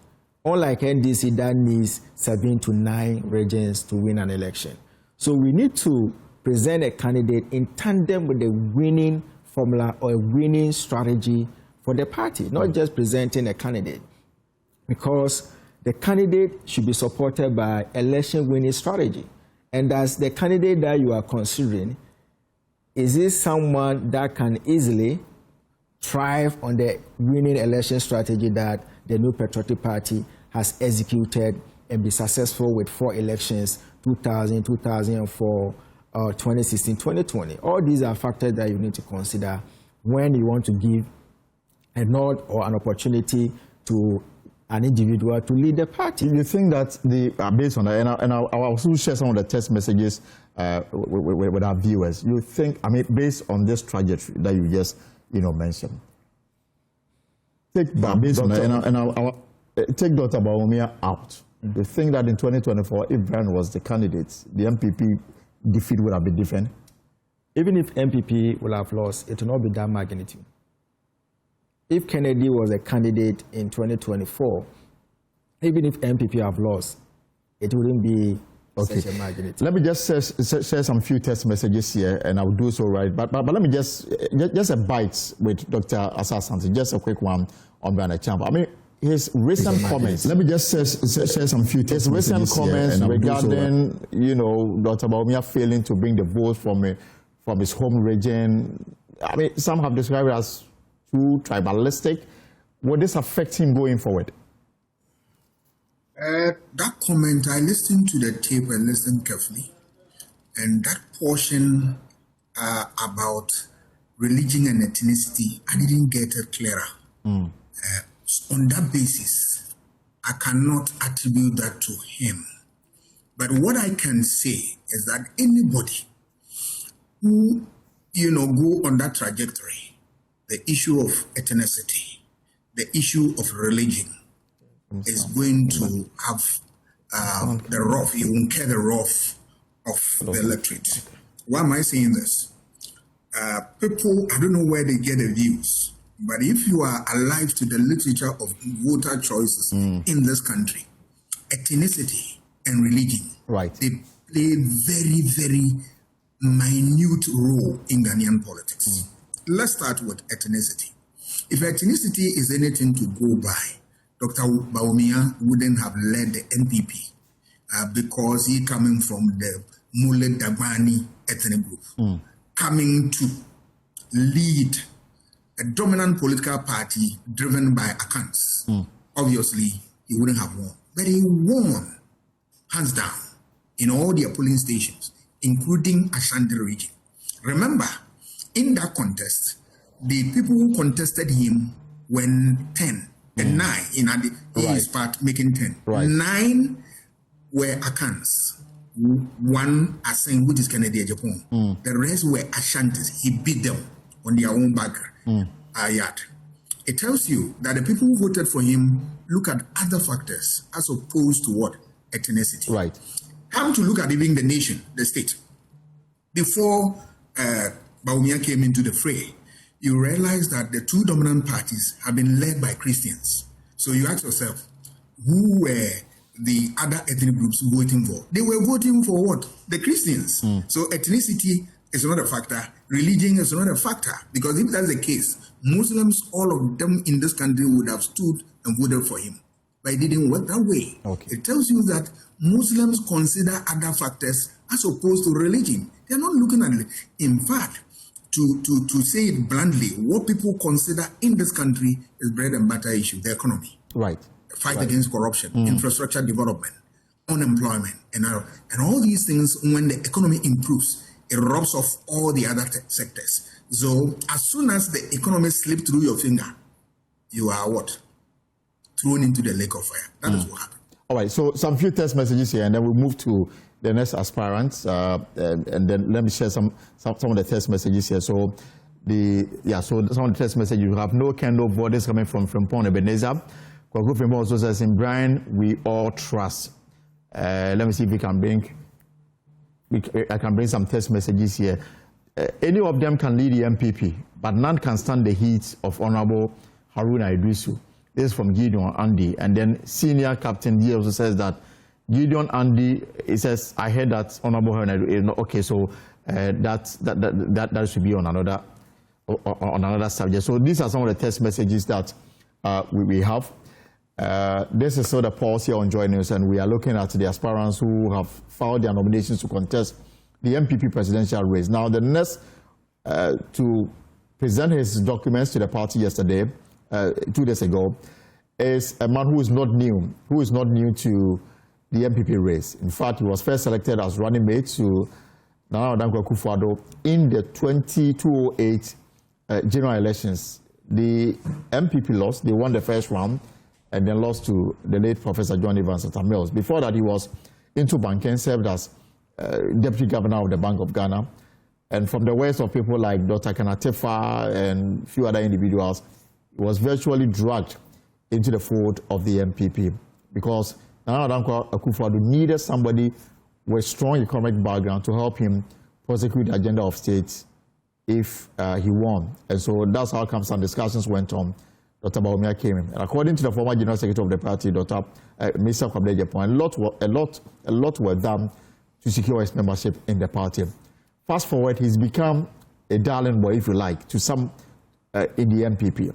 Unlike NDC, that needs 7 to 9 regions to win an election. So we need to present a candidate in tandem with the winning formula or a winning strategy for the party, not just presenting a candidate. Because the candidate should be supported by election winning strategy. And as the candidate that you are considering, is this someone that can easily thrive on the winning election strategy that the new Patriotic Party has executed and be successful with 4 elections, 2000, 2004, 2016, 2020. All these are factors that you need to consider when you want to give a nod or an opportunity to an individual to lead the party. You think that based on that, and I'll also share some of the text messages with our viewers. You think, I mean, based on this trajectory that you just mentioned, take take Dr. Bawumia out. You think that in 2024, if Bryan was the candidate, the NPP defeat would have been different? Even if NPP will have lost, it will not be that magnitude. If Kennedy was a candidate in 2024, even if NPP have lost, it wouldn't be such a magnitude. Let me just share some few text messages here, and I'll do so right. But let me just a bite with Dr. Asasante, just a quick one on Bryan Acheampong. I mean, his recent comments. Let me just share some few text messages. His recent comments regarding, Dr. Bawumia failing to bring the votes from his home region. I mean, some have described it as too tribalistic. Will this affect him going forward? That comment, I listened to the tape and listened carefully. And that portion about religion and ethnicity, I didn't get it clearer. On that basis, I cannot attribute that to him. But what I can say is that anybody who, go on that trajectory, the issue of ethnicity, the issue of religion, is going to have the rough, you won't care the rough of the electorate. Why am I saying this? People, I don't know where they get the views, but if you are alive to the literature of voter choices in this country, ethnicity and religion, they play very, very minute role in Ghanaian politics. Let's start with ethnicity. If ethnicity is anything to go by, Dr. Bawumia wouldn't have led the NPP because he coming from the Mule Dagbani ethnic group, coming to lead a dominant political party driven by Akans. Obviously, he wouldn't have won. But he won, hands down, in all their polling stations, including Ashanti region. Remember, in that contest, the people who contested him were 10. The 9 in his part making 10. 9 were Akans. 1 Asen, which is Kennedy Agyapong. The rest were Ashantis. He beat them on their own background. It tells you that the people who voted for him look at other factors as opposed to what? Ethnicity. Come to look at even the nation, the state. Before Bawumia came into the fray, you realize that the two dominant parties have been led by Christians. So you ask yourself, who were the other ethnic groups voting for? They were voting for what? The Christians. So ethnicity is not a factor. Religion is not a factor. Because if that's the case, Muslims, all of them in this country would have stood and voted for him. But it didn't work that way. It tells you that Muslims consider other factors as opposed to religion. They're not looking at it. In fact, to say it bluntly, what people consider in this country is bread and butter issue, the economy. Fight against corruption, infrastructure development, unemployment, and all these things. When the economy improves, it robs off all the other sectors. So as soon as the economy slips through your finger, you are what? Thrown into the lake of fire. That is what happened. All right, so some few text messages here, and then we'll move to the next aspirants, and then let me share some of the text messages here. So some of the text messages you have: no candle vote is coming from Frimpong Ebenezer. Kwabena also says, in Bryan we all trust. Let me see if I can bring some text messages here. Any of them can lead the NPP, but none can stand the heat of Honorable Haruna Idrisu. This is from Gideon Andy, and then senior captain here also says that Gideon Andy, he says, I heard that Honorable Haruna. Okay, so that should be on another subject. So these are some of the text messages that we have. This is sort of pause here on Joy News, and we are looking at the aspirants who have filed their nominations to contest the NPP presidential race. Now, the next to present his documents to the party yesterday, 2 days ago, is a man who is not new to the NPP race. In fact, he was first selected as running mate to Nana Odankwa Akufo-Addo in the 2008 general elections. The NPP lost. They won the first round and then lost to the late Professor John Evans at Mills. Before that, he was into banking, served as deputy governor of the Bank of Ghana. And from the words of people like Dr. Kanatefa and a few other individuals, he was virtually dragged into the fold of the NPP because Nana Addo Akufo-Addo needed somebody with strong economic background to help him prosecute the agenda of state if he won. And so that's how come some discussions went on. Dr. Bawumia came in. And according to the former General Secretary of the party, Dr. Mr. Kwabena Agyapong, a lot were done to secure his membership in the party. Fast forward, he's become a darling boy, if you like, to some in the NPP.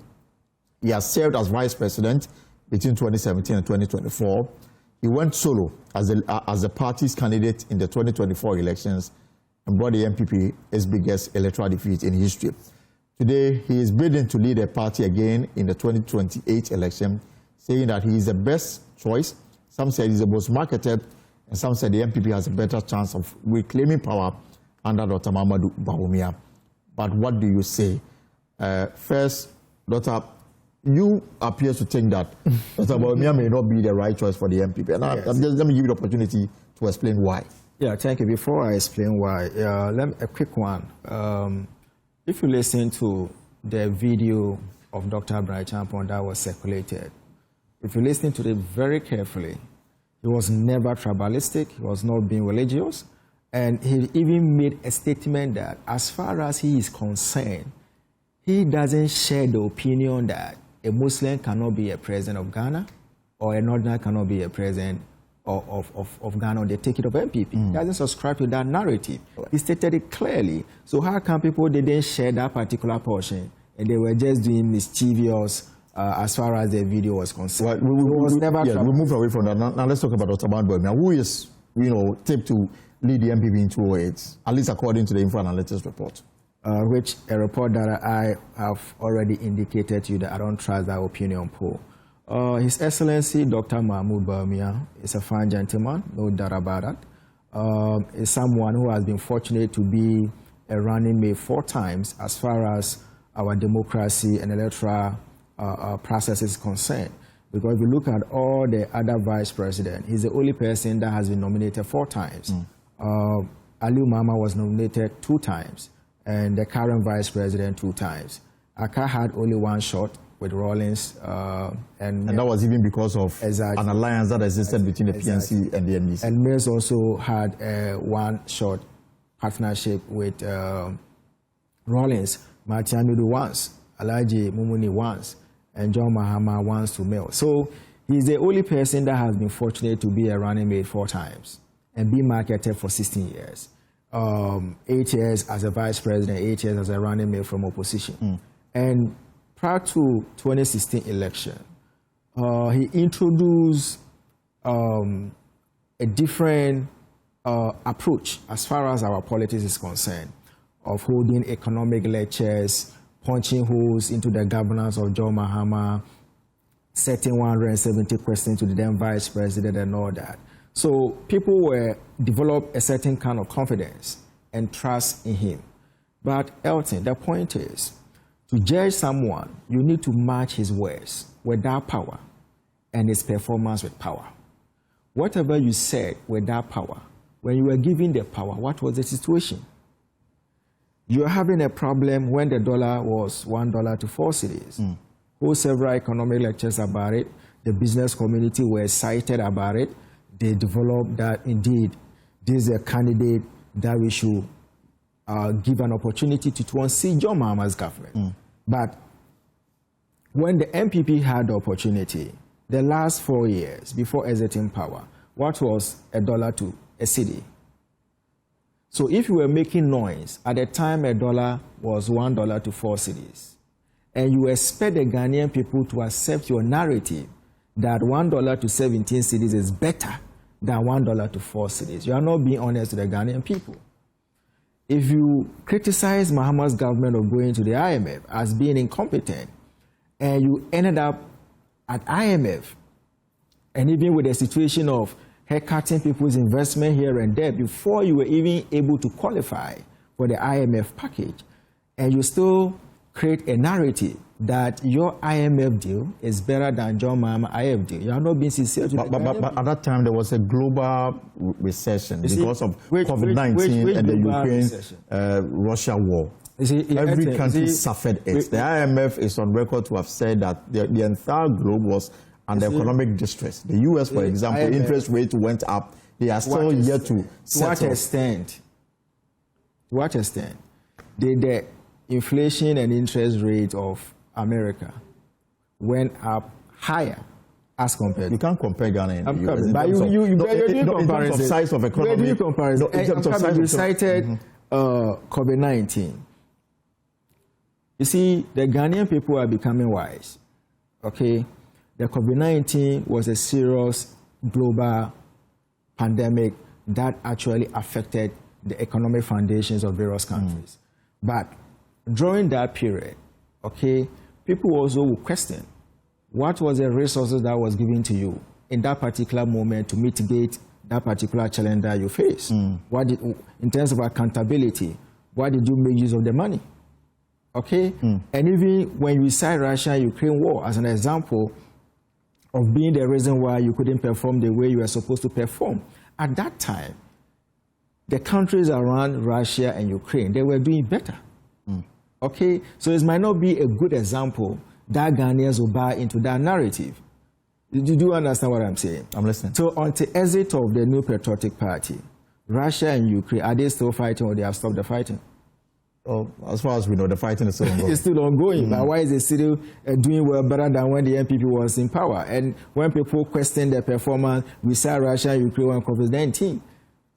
He has served as vice president between 2017 and 2024. He went solo as the party's candidate in the 2024 elections and brought the NPP its biggest electoral defeat in history. Today, he is bidding to lead the party again in the 2028 election, saying that he is the best choice. Some said he's the most marketed, and some said the NPP has a better chance of reclaiming power under Dr. Mahamudu Bawumia. But what do you say? First, Doctor, you appear to think that Dr. Bawumia may not be the right choice for the NPP. And yes. Let me give you the opportunity to explain why. Yeah, thank you. Before I explain why, a quick one. If you listen to the video of Dr. Acheampong that was circulated, if you listen to it very carefully, he was never tribalistic, he was not being religious, and he even made a statement that as far as he is concerned, he doesn't share the opinion that a Muslim cannot be a president of Ghana or a Northerner cannot be a president of Ghana on the ticket of NPP. He doesn't subscribe to that narrative. He stated it clearly. So how come people didn't share that particular portion and they were just doing mischievous as far as the video was concerned? Well, we moved away from that. Now let's talk about Dr. Mahamudu Bawumia, who is, tipped to lead the NPP in 2008, at least according to the Info Analytics report. Which a report that I have already indicated to you that I don't trust that opinion poll. His Excellency Dr. Mahamudu Bawumia is a fine gentleman, no doubt about that. Is someone who has been fortunate to be a running mate 4 times as far as our democracy and electoral process is concerned. Because if you look at all the other vice presidents, he's the only person that has been nominated 4 times. Aliu Mama was nominated 2 times, and the current vice president 2 times. Aka had only 1 shot with Rawlings. And that was even because of an alliance that existed between the PNC and the NDC. And Mills also had a 1-shot partnership with Rawlings. Mahamudu once, Alhaji Mumuni once, and John Mahama once to Mills. So he's the only person that has been fortunate to be a running mate 4 times and be marketed for 16 years. 8 years as a vice president, 8 years as a running mate from opposition. And prior to 2016 election, he introduced a different approach as far as our politics is concerned, of holding economic lectures, punching holes into the governance of John Mahama, setting 170 questions to the then vice president and all that. So people developed a certain kind of confidence and trust in him. But Elton, the point is, to judge someone, you need to match his words with that power and his performance with power. Whatever you said with that power, when you were given the power, what was the situation? You are having a problem when the dollar was $1 to 4 cedis. Hold several economic lectures about it. The business community were excited about it. They developed that, indeed, this is a candidate that we should give an opportunity to unseat John Mahama's government. But when the NPP had the opportunity, the last 4 years before exiting power, what was $1 to a cedi? So if you were making noise, at the time $1 was $1 to 4 cedis, and you expect the Ghanaian people to accept your narrative that $1 to 17 cedis is better than $1 to 4 cedis, you are not being honest to the Ghanaian people. If you criticize Mahama's government of going to the IMF as being incompetent, and you ended up at IMF, and even with the situation of haircutting people's investment here and there before you were even able to qualify for the IMF package, and you still create a narrative that your IMF deal is better than John Mahama IMF deal. You are not being sincere to but at that time, there was a global recession because of COVID-19 and the Ukraine-Russia war. Every country suffered it. The IMF is on record to have said that the entire globe was under economic distress. The US, for example, IMF, interest rates went up. They are still yet to settle. To what extent did the inflation and interest rate of America went up higher as compared? You can't compare Ghana and the US. But in terms of size of economy. You cited COVID-19. You see, the Ghanaian people are becoming wise. Okay? The COVID-19 was a serious global pandemic that actually affected the economic foundations of various countries. But during that period, okay, people also would question what was the resources that was given to you in that particular moment to mitigate that particular challenge that you face. What did, in terms of accountability, why did you make use of the money? Okay? And even when you cite Russia-Ukraine war as an example of being the reason why you couldn't perform the way you were supposed to perform, at that time, the countries around Russia and Ukraine, they were doing better. Okay? So it might not be a good example that Ghanaians will buy into that narrative. Do you understand what I'm saying? I'm listening. So on the exit of the new Patriotic Party, Russia and Ukraine, are they still fighting or they have stopped the fighting? Oh, as far as we know, the fighting is still ongoing. It's still ongoing. But why is it still doing well better than when the NPP was in power? And when people question their performance, we saw Russia and Ukraine on COVID-19.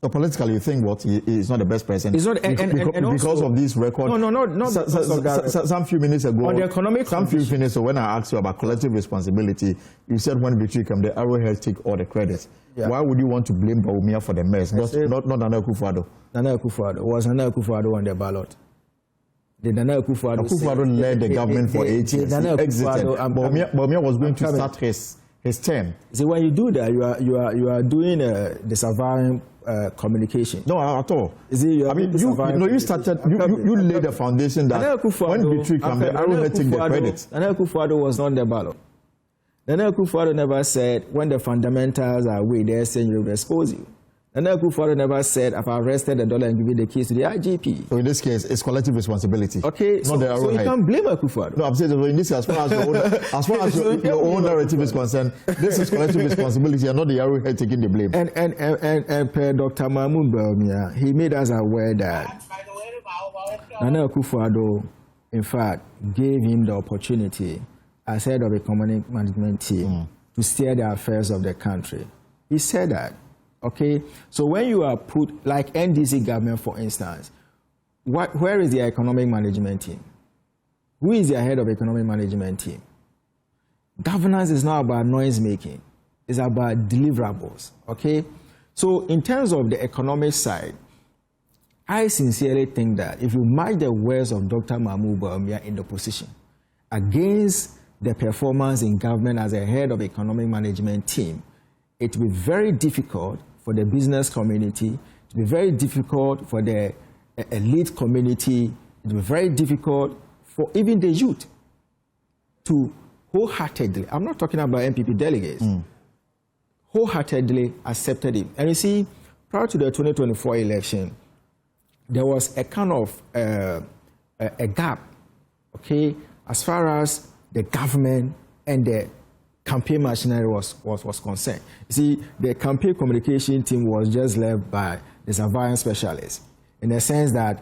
So politically, you think what is not the best president? It's not, because also, of this record. No. Some few minutes ago, on the economic few minutes ago, when I asked you about collective responsibility, you said when victory comes, the arrowhead take all the credit. Yeah. Why would you want to blame Bawumia for the mess? Not Nana Akufo-Addo. Nana Akufo-Addo. Was Nana Akufo-Addo on the ballot? Did Nana Akufo-Addo led the government for 8 years. He exited. Bawumia was going to start his term. See, when you do that, you are doing disavowing communication. No, at all. You laid the foundation that when victory comes, the arrowhead take the credit. Nana Akufo-Addo was not on the ballot. Nana Akufo-Addo never said, when the fundamentals are weak, they're saying you will expose you. Nana Akufo-Addo never said, I've arrested the dollar and given the keys to the IGP. So in this case, it's collective responsibility. Okay, so you can't blame Akufo-Addo. No, I'm saying in this case, as far as your own narrative is concerned, this is collective responsibility and not the arrowhead taking the blame. And per Dr. Mahamudu Bawumia, he made us aware that Nana Akufo-Addo, in fact, gave him the opportunity as head of the economic management team to steer the affairs of the country. He said that. Okay, so when you are put, like NDC government, for instance, where is the economic management team? Who is the head of economic management team? Governance is not about noise making. It's about deliverables, okay? So in terms of the economic side, I sincerely think that if you match the words of Dr. Mahamudu Bawumia in the position against the performance in government as a head of economic management team, it will be very difficult for the business community, it will be very difficult for the elite community, it will be very difficult for even the youth to wholeheartedly, I'm not talking about NPP delegates, wholeheartedly accepted him. And you see, prior to the 2024 election, there was a kind of a gap, okay, as far as the government and the campaign machinery was concerned. You see, the campaign communication team was just led by the surveillance specialists, in the sense that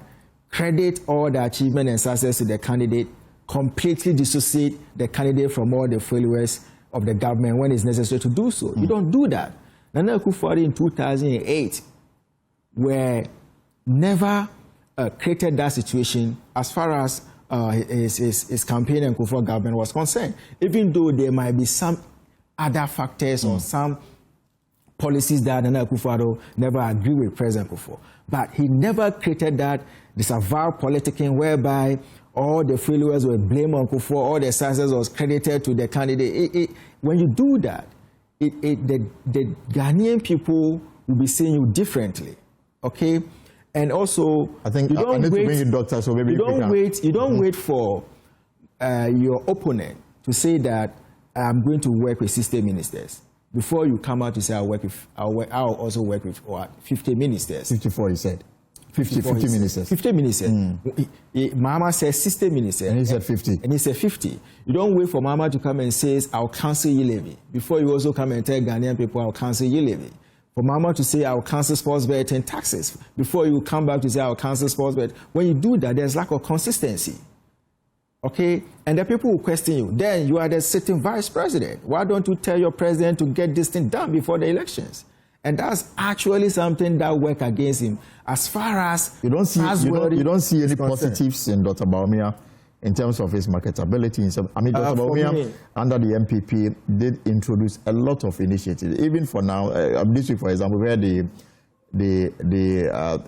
credit all the achievement and success to the candidate, completely dissociate the candidate from all the failures of the government when it's necessary to do so. You don't do that. Nana Akufo-Addo in 2008 were never created that situation as far as his campaign and Kufuor government was concerned, even though there might be some other factors or some policies that Nana Akufo-Addo never agreed with President Kufuor. But he never created that disavow politicking whereby all the failures were blamed on Kufuor, all the success was credited to the candidate. When you do that, the Ghanaian people will be seeing you differently, okay? And also, I think you don't wait. Bring in doctor, so maybe you don't wait for your opponent to say that I'm going to work with 60 ministers before you come out to say I'll also work with 50 ministers. 54, you said. 50 ministers. 50 ministers. Mahama says 60 ministers. And he said 50. And he said 50. You don't wait for Mahama to come and say, I'll cancel your levy. Before you also come and tell Ghanaian people, I'll cancel your levy. For Mahama to say, I'll cancel sports betting taxes. Before you come back to say, I'll cancel sports bet. When you do that, there's lack of consistency. Okay? And the people will question you. Then you are the sitting vice president. Why don't you tell your president to get this thing done before the elections? And that's actually something that works against him. As far as you don't see any positives in Dr. Bawumia in terms of his marketability. I mean, Dr. Bawumia under the NPP did introduce a lot of initiatives. Even for now, this week, for example, where the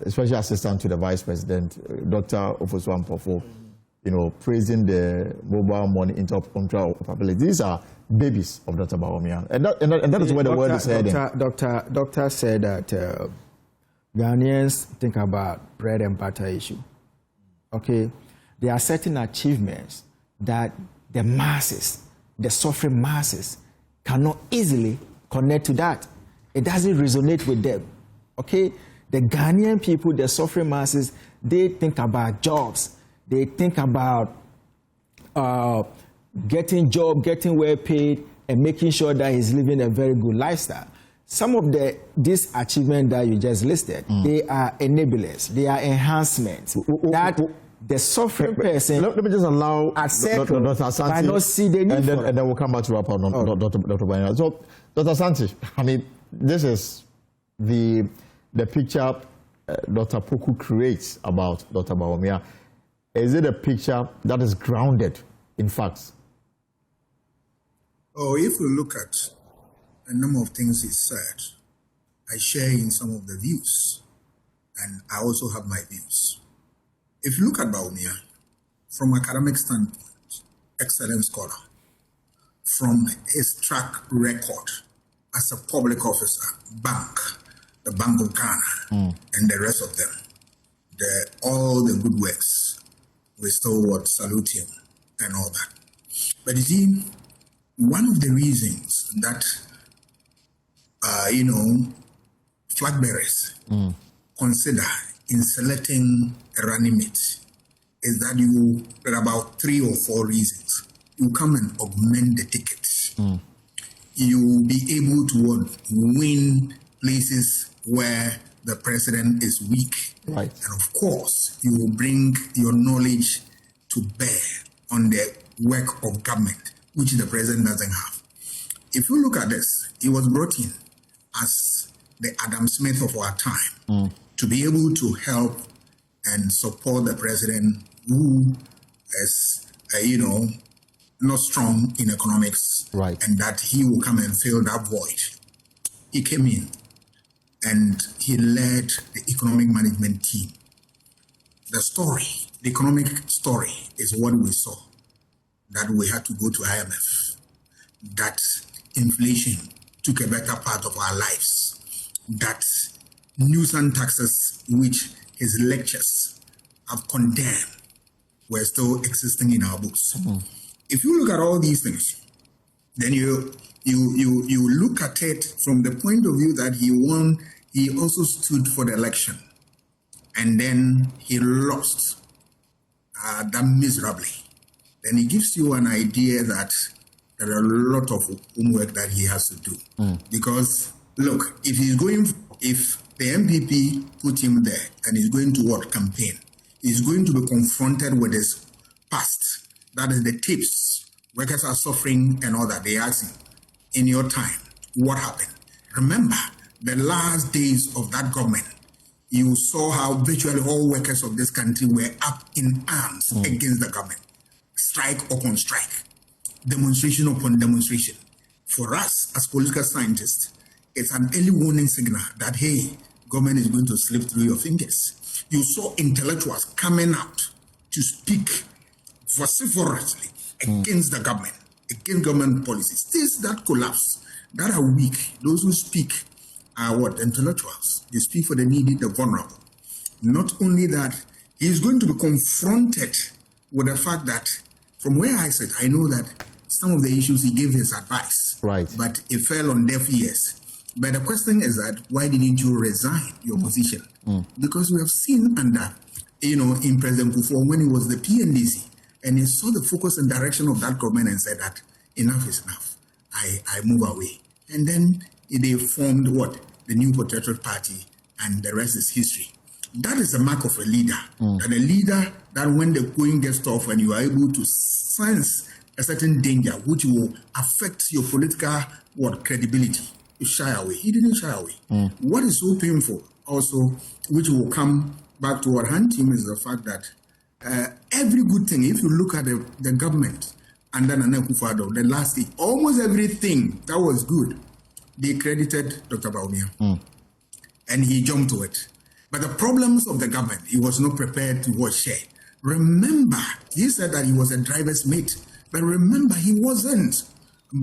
special assistant to the vice president, Dr. Ofosu-Ampofo, praising the mobile money interoperability. These are babies of Dr. Bawumia. And that is where the word is heading. Doctor said that Ghanaians think about bread and butter issue. Okay? There are certain achievements that the masses, the suffering masses, cannot easily connect to that. It doesn't resonate with them. Okay? The Ghanaian people, the suffering masses, they think about jobs. They think about getting job, getting well paid, and making sure that he's living a very good lifestyle. Some of these achievements that you just listed, they are enablers, they are enhancements. That the suffering person, let me just allow Dr. Asante, I don't see the need and then we'll come back to wrap up on Dr. Bryan. So, Dr. Asante, I mean, this is the picture Dr. Poku creates about Dr. Bawumia. Is it a picture that is grounded in facts? Oh, if we look at a number of things he said, I share in some of the views, and I also have my views. If you look at Bawumia, from academic standpoint, excellent scholar, from his track record as a public officer, the Bank of Ghana, and the rest of them, all the good works, we still would salute him and all that. But you see, one of the reasons that, flag bearers consider in selecting a running mate is that there are about 3 or 4 reasons. You come and augment the ticket. You will be able to win places where the president is weak. Right. And of course, you will bring your knowledge to bear on the work of government, which the president doesn't have. If you look at this, he was brought in as the Adam Smith of our time to be able to help and support the president who is, not strong in economics, right, and that he will come and fill that void. He came in and he led the economic management team. The economic story is what we saw, that we had to go to IMF, that inflation took a better part of our lives, that nuisance taxes, which his lectures have condemned, were still existing in our books. If you look at all these things, then you look at it from the point of view that he won. He also stood for the election, and then he lost that miserably. Then he gives you an idea that there are a lot of homework that he has to do. Because look, if the NPP put him there and he's going to campaign, he's going to be confronted with his past. That is the tips. Workers are suffering and all that. They ask him, in your time, what happened? Remember, the last days of that government, you saw how virtually all workers of this country were up in arms against the government. Strike upon strike, demonstration upon demonstration. For us, as political scientists, it's an early warning signal that, hey, government is going to slip through your fingers. You saw intellectuals coming out to speak vociferously against the government, against government policies. States that collapse, that are weak, those who speak are what? Intellectuals. They speak for the needy, the vulnerable. Not only that, he is going to be confronted with the fact that, from where I sit, I know that some of the issues he gave his advice, right, but it fell on deaf ears. But the question is that why didn't you resign your position? Because we have seen under, in President Kufuor when he was the PNDC, and he saw the focus and direction of that government and said that enough is enough. I move away. And then they formed what? The new Patriotic Party, and the rest is history. That is the mark of a leader. And a leader that when the going gets tough and you are able to sense a certain danger which will affect your political credibility, you shy away. He didn't shy away. What is so painful also, which will come back to what haunt him, is the fact that every good thing, if you look at the government under Nana Akufo-Addo, the last thing, almost everything that was good, they credited Dr. Bawumia. And he jumped to it. But the problems of the government, he was not prepared to share. Remember, he said that he was a driver's mate. But remember, he wasn't,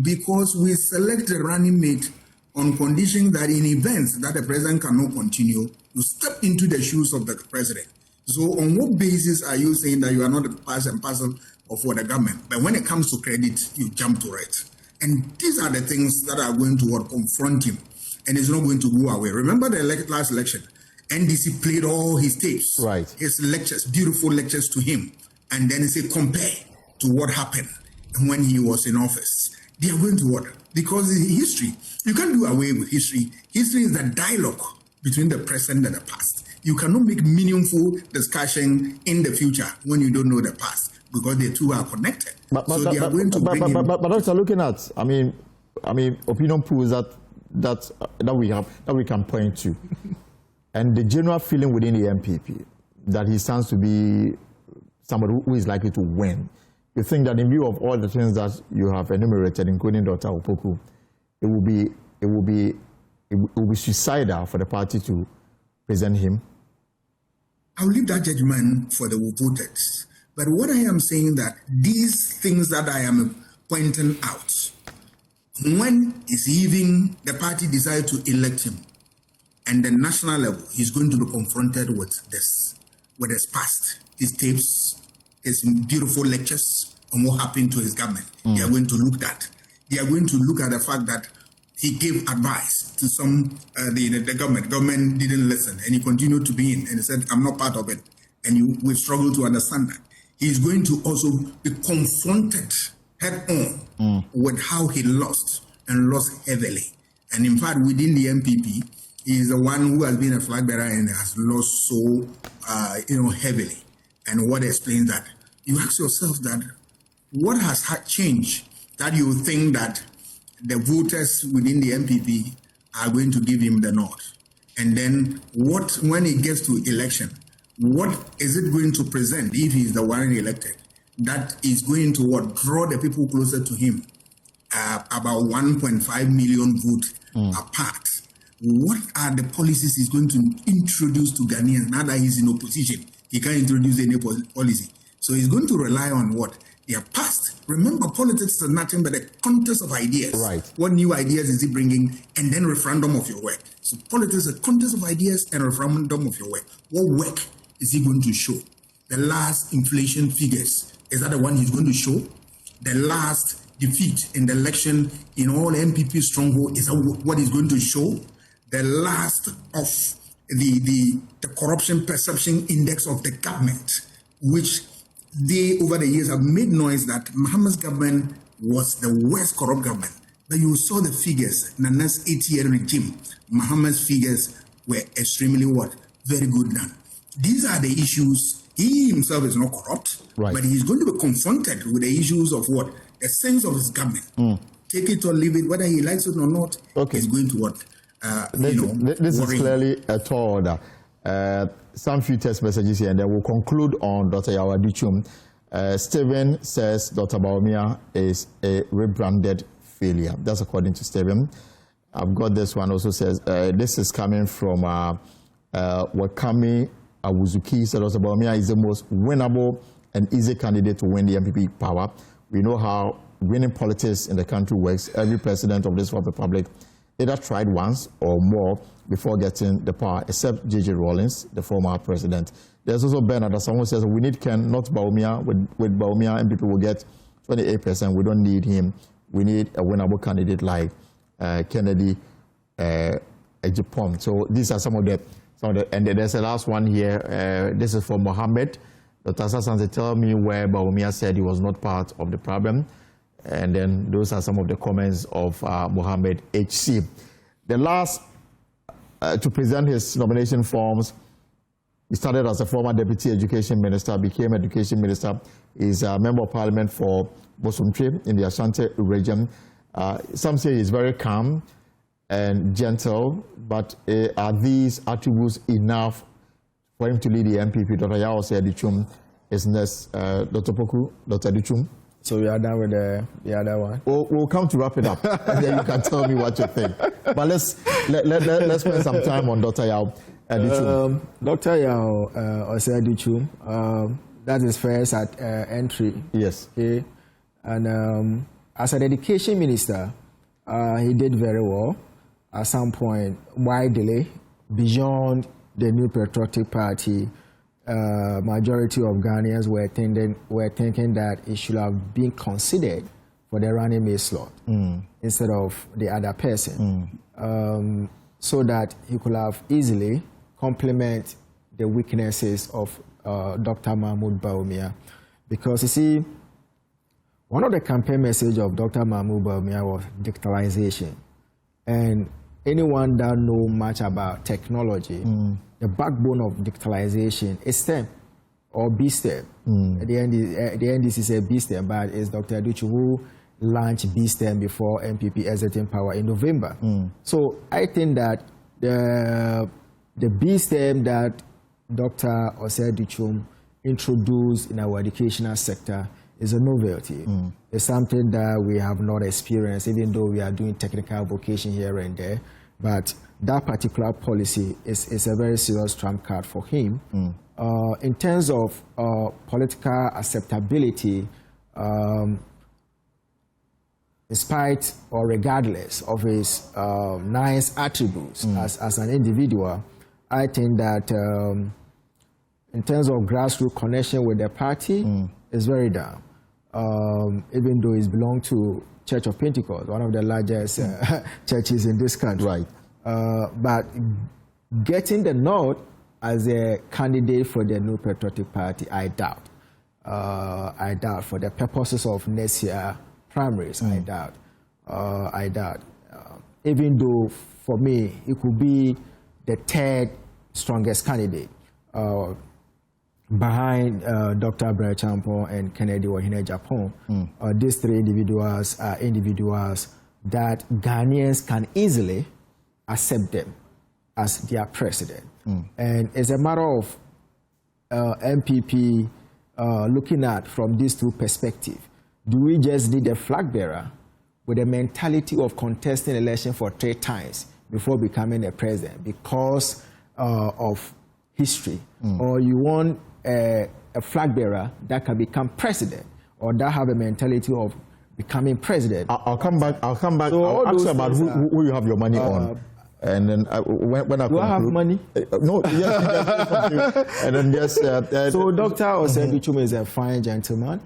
because we select a running mate on condition that in events that the president cannot continue, you step into the shoes of the president. So on what basis are you saying that you are not a part and parcel of the government? But when it comes to credit, you jump to it. And these are the things that are going to confront him. And it's not going to go away. Remember the last election? NDC played all his tapes, his lectures, beautiful lectures to him. And then he said, compare to what happened when he was in office. They are going to what? Because history, you can't do away with history. History is the dialogue between the present and the past. You cannot make meaningful discussion in the future when you don't know the past, because the two are connected. But Doctor, looking at, I mean, opinion polls that we can point to, and the general feeling within the NPP that he stands to be somebody who is likely to win. You think that in view of all the things that you have enumerated, including Dr. Opoku, it will be suicidal for the party to present him? I'll leave that judgment for the voters. But what I am saying that these things that I am pointing out, when is even the party decide to elect him, and the national level, he's going to be confronted with this, with his past, his tapes, his beautiful lectures on what happened to his government. They are going to look at. They are going to look at the fact that he gave advice to some, the government. Government didn't listen, and he continued to be in, and he said, I'm not part of it. And we struggle to understand that. He's going to also be confronted head on with how he lost, and lost heavily. And in fact, within the NPP, he is the one who has been a flag bearer and has lost so, heavily. And what explains that? You ask yourself that, what has changed that you think that the voters within the NPP are going to give him the nod? And then when it gets to election, what is it going to present if he's the one elected? That is going to draw the people closer to him, about 1.5 million votes apart. What are the policies he's going to introduce to Ghanaians now that he's in opposition? He can't introduce any policy. So he's going to rely on what? Their past. Remember, politics is nothing but a contest of ideas. Right. What new ideas is he bringing? And then referendum of your work. So politics is a contest of ideas and referendum of your work. What work is he going to show? The last inflation figures, is that the one he's going to show? The last defeat in the election in all NPP stronghold, is that what he's going to show? The last of the corruption perception index of the government, which they over the years have made noise that Muhammad's government was the worst corrupt government. But you saw the figures, Nana's 8-year regime, Muhammad's figures were extremely very good now. These are the issues. He himself is not corrupt, but he's going to be confronted with the issues of the sense of his government. Take it or leave it, whether he likes it or not, he's going to this is clearly a tall order. Some few text messages here, and then we'll conclude on Dr. Yawadichum. Stephen says Dr. Bawumia is a rebranded failure. That's according to Stephen. I've got this one also says, this is coming from Wakami Awuzuki. So Dr. Bawumia is the most winnable and easy candidate to win the NPP power. We know how winning politics in the country works. Every president of this republic either tried once or more before getting the power, except J.J. Rawlings, the former president. There's also Bernard, that someone says, we need Ken, not Bawumia. With Bawumia, NPP will get 28%. We don't need him. We need a winnable candidate like Kennedy Agyapong. So these are some of the, and there's the last one here. This is for Mohammed. Dr. Asante, tell me where Bawumia said he was not part of the problem. And then those are some of the comments of Mohammed HC. The last to present his nomination forms, he started as a former Deputy Education Minister, became Education Minister. He's a Member of Parliament for Bosomtwe in the Ashanti region. Some say he's very calm and gentle, but are these attributes enough for him to lead the NPP? Dr. Yao said Acheampong is next. Dr. Poku, Dr. Acheampong. So we are done with the other one. We'll come to wrap it up, and then you can tell me what you think. But let's spend some time on Dr. Yao Acheampong. Dr. Yao Acheampong, that is first at entry. Yes. Okay. And as an education minister, he did very well. At some point, why delay? Beyond the new Patriotic Party, majority of Ghanaians were thinking that it should have been considered for the running mate slot instead of the other person, so that he could have easily complement the weaknesses of Dr. Mahamudu Bawumia. Because you see, one of the campaign messages of Dr. Mahamudu Bawumia was digitalization. And anyone that knows much about technology, the backbone of digitalization is STEM or B-STEM. At the end, this is a B-STEM, but it's Dr. Acheampong who launched B-STEM before NPP exiting power in November. So I think that the B-STEM that Dr. Acheampong introduced in our educational sector is a novelty. It's something that we have not experienced, even though we are doing technical vocation here and there. But that particular policy is a very serious trump card for him. In terms of political acceptability, in spite or regardless of his nice attributes as an individual, I think that in terms of grassroots connection with the party, is very down. Even though he belongs to Church of Pentecost, one of the largest churches in this country. Right. But getting the nod as a candidate for the new Patriotic Party, I doubt. I doubt for the purposes of next year primaries. I doubt. Even though for me it could be the third strongest candidate behind Dr. Acheampong and Kennedy Agyapong. These three individuals are individuals that Ghanaians can easily accept them as their president. And it's a matter of NPP looking at from these two perspectives. Do we just need a flag bearer with a mentality of contesting election for 3 times before becoming a president because of history? Or you want a flag bearer that can become president or that have a mentality of becoming president? I'll come back. So I'll ask you about who you have your money on. And then when I do I have money? No, yes. And then yes. So Dr. Acheampong is a fine gentleman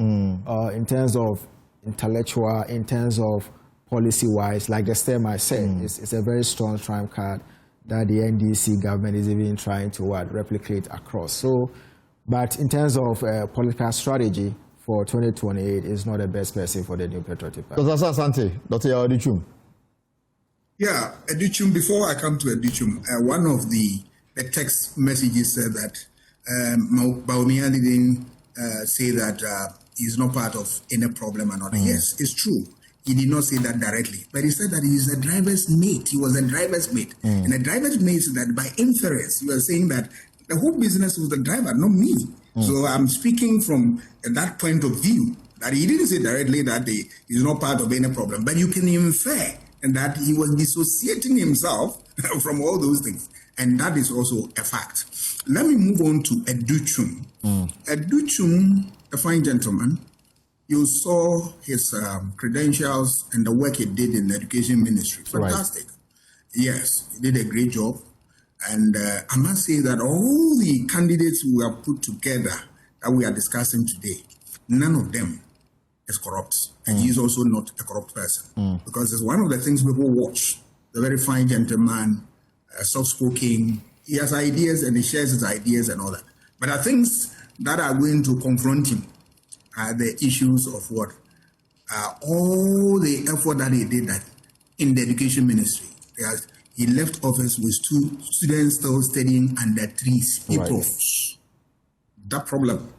in terms of intellectual, in terms of policy-wise. Like the stem I said, it's a very strong trump card that the NDC government is even trying to replicate across. So, but in terms of political strategy for 2028, is not the best person for the new Patriotic Party. Dr. Asante, Dr. Acheampong. Yeah, Acheampong, before I come to Acheampong, one of the text messages said that Bawumia didn't say that he's not part of any problem or not. Yes, it's true. He did not say that directly, but he said that he is a driver's mate. He was a driver's mate. And a driver's mate is that by inference, you are saying that the whole business was the driver, not me. So I'm speaking from that point of view, that he didn't say directly that he is not part of any problem, but you can infer and that he was dissociating himself from all those things. And that is also a fact. Let me move on to Acheampong. Acheampong, a fine gentleman, you saw his credentials and the work he did in the education ministry. Fantastic. Right. Yes, he did a great job. And I must say that all the candidates we have put together that we are discussing today, none of them is corrupt. And he is also not a corrupt person. Because it's one of the things people watch a very fine gentleman, soft-spoken. He has ideas and he shares his ideas and all that. But the things that are going to confront him are the issues of what? All the effort that he did in the education ministry. He left office with 2 students still studying under 3 people. That problem,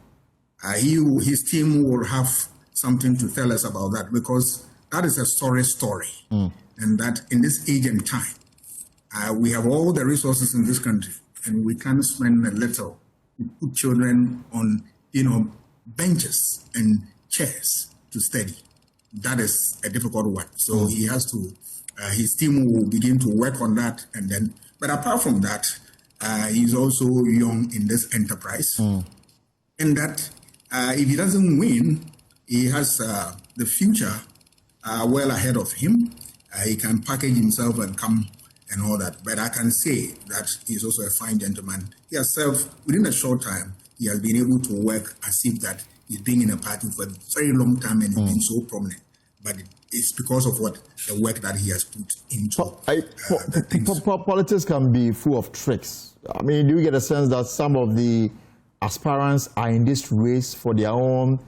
his team will have something to tell us about that, because that is a story. And that in this age and time, we have all the resources in this country, and we can spend a little to put children on, benches and chairs to study. That is a difficult one. So he has to, his team will begin to work on that, and then. But apart from that, he's also young in this enterprise, and that if he doesn't win, he has the future well ahead of him. He can package himself and come and all that. But I can say that he's also a fine gentleman. He has served, within a short time, he has been able to work as if that he's been in a party for a very long time and he's been so prominent. But it's because of the work that he has put into Politics can be full of tricks. I mean, do you get a sense that some of the aspirants are in this race for their own,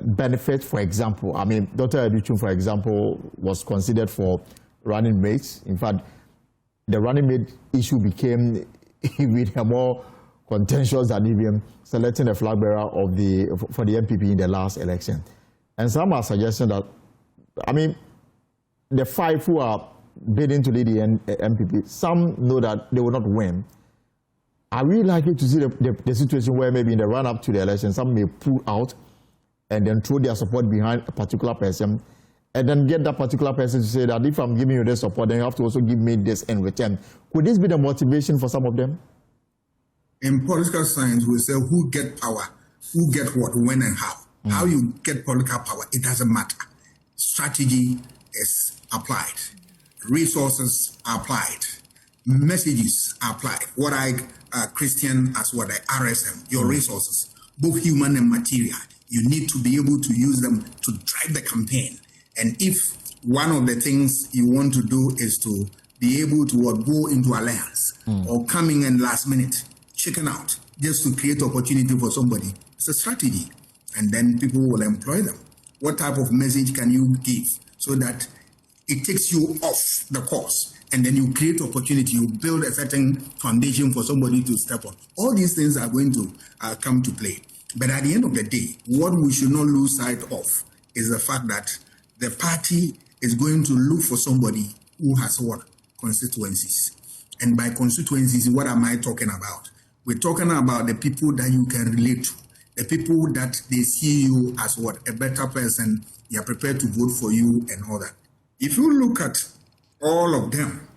benefit? For example, I mean, Dr. Agyepong, for example, was considered for running mates. In fact, the running mate issue became even more contentious than even selecting a flag bearer for the NPP in the last election. And some are suggesting that, I mean, the 5 who are bidding to lead the NPP, some know that they will not win. Are we likely to see the situation where maybe in the run-up to the election, some may pull out and then throw their support behind a particular person, and then get that particular person to say that if I'm giving you this support, then you have to also give me this in return? Could this be the motivation for some of them? In political science, we say who get power, who get what, when and how. How you get political power, it doesn't matter. Strategy is applied. Resources are applied. Messages are applied. What I Christian as what I RSM, your resources, both human and material. You need to be able to use them to drive the campaign. And if one of the things you want to do is to be able to go into alliance or coming in last minute, chicken out, just to create opportunity for somebody, it's a strategy. And then people will employ them. What type of message can you give so that it takes you off the course, and then you create opportunity, you build a certain foundation for somebody to step on? All these things are going to come to play. But at the end of the day, what we should not lose sight of is the fact that the party is going to look for somebody who has what? Constituencies. And by constituencies, what am I talking about? We're talking about the people that you can relate to, the people that they see you as what? A better person, they are prepared to vote for you and all that. If you look at all of them,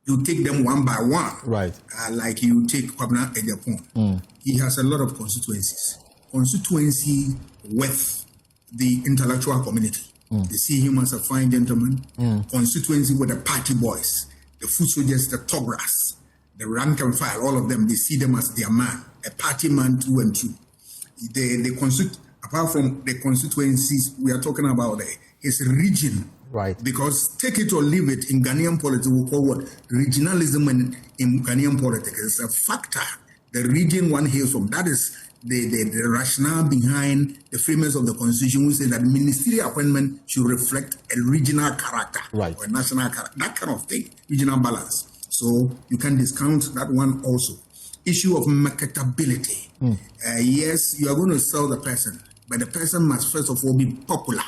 you take them one by one. Right. Like you take Kwabena Agyapong. He has a lot of constituencies. Constituency with the intellectual community. They see him as a fine gentleman. Constituency with the party boys, the foot soldiers, the Togras, the rank and file, all of them, they see them as their man, a party man through and through. Apart from the constituencies, we are talking about his region. Right. Because take it or leave it, in Ghanaian politics, we call what? Regionalism in Ghanaian politics. It's a factor. The region one hails from. That is the rationale behind the framers of the Constitution, who say that ministerial appointment should reflect a regional character, right, or a national character, that kind of thing, regional balance. So you can discount that one also. Issue of marketability. Yes, you are going to sell the person, but the person must first of all be popular.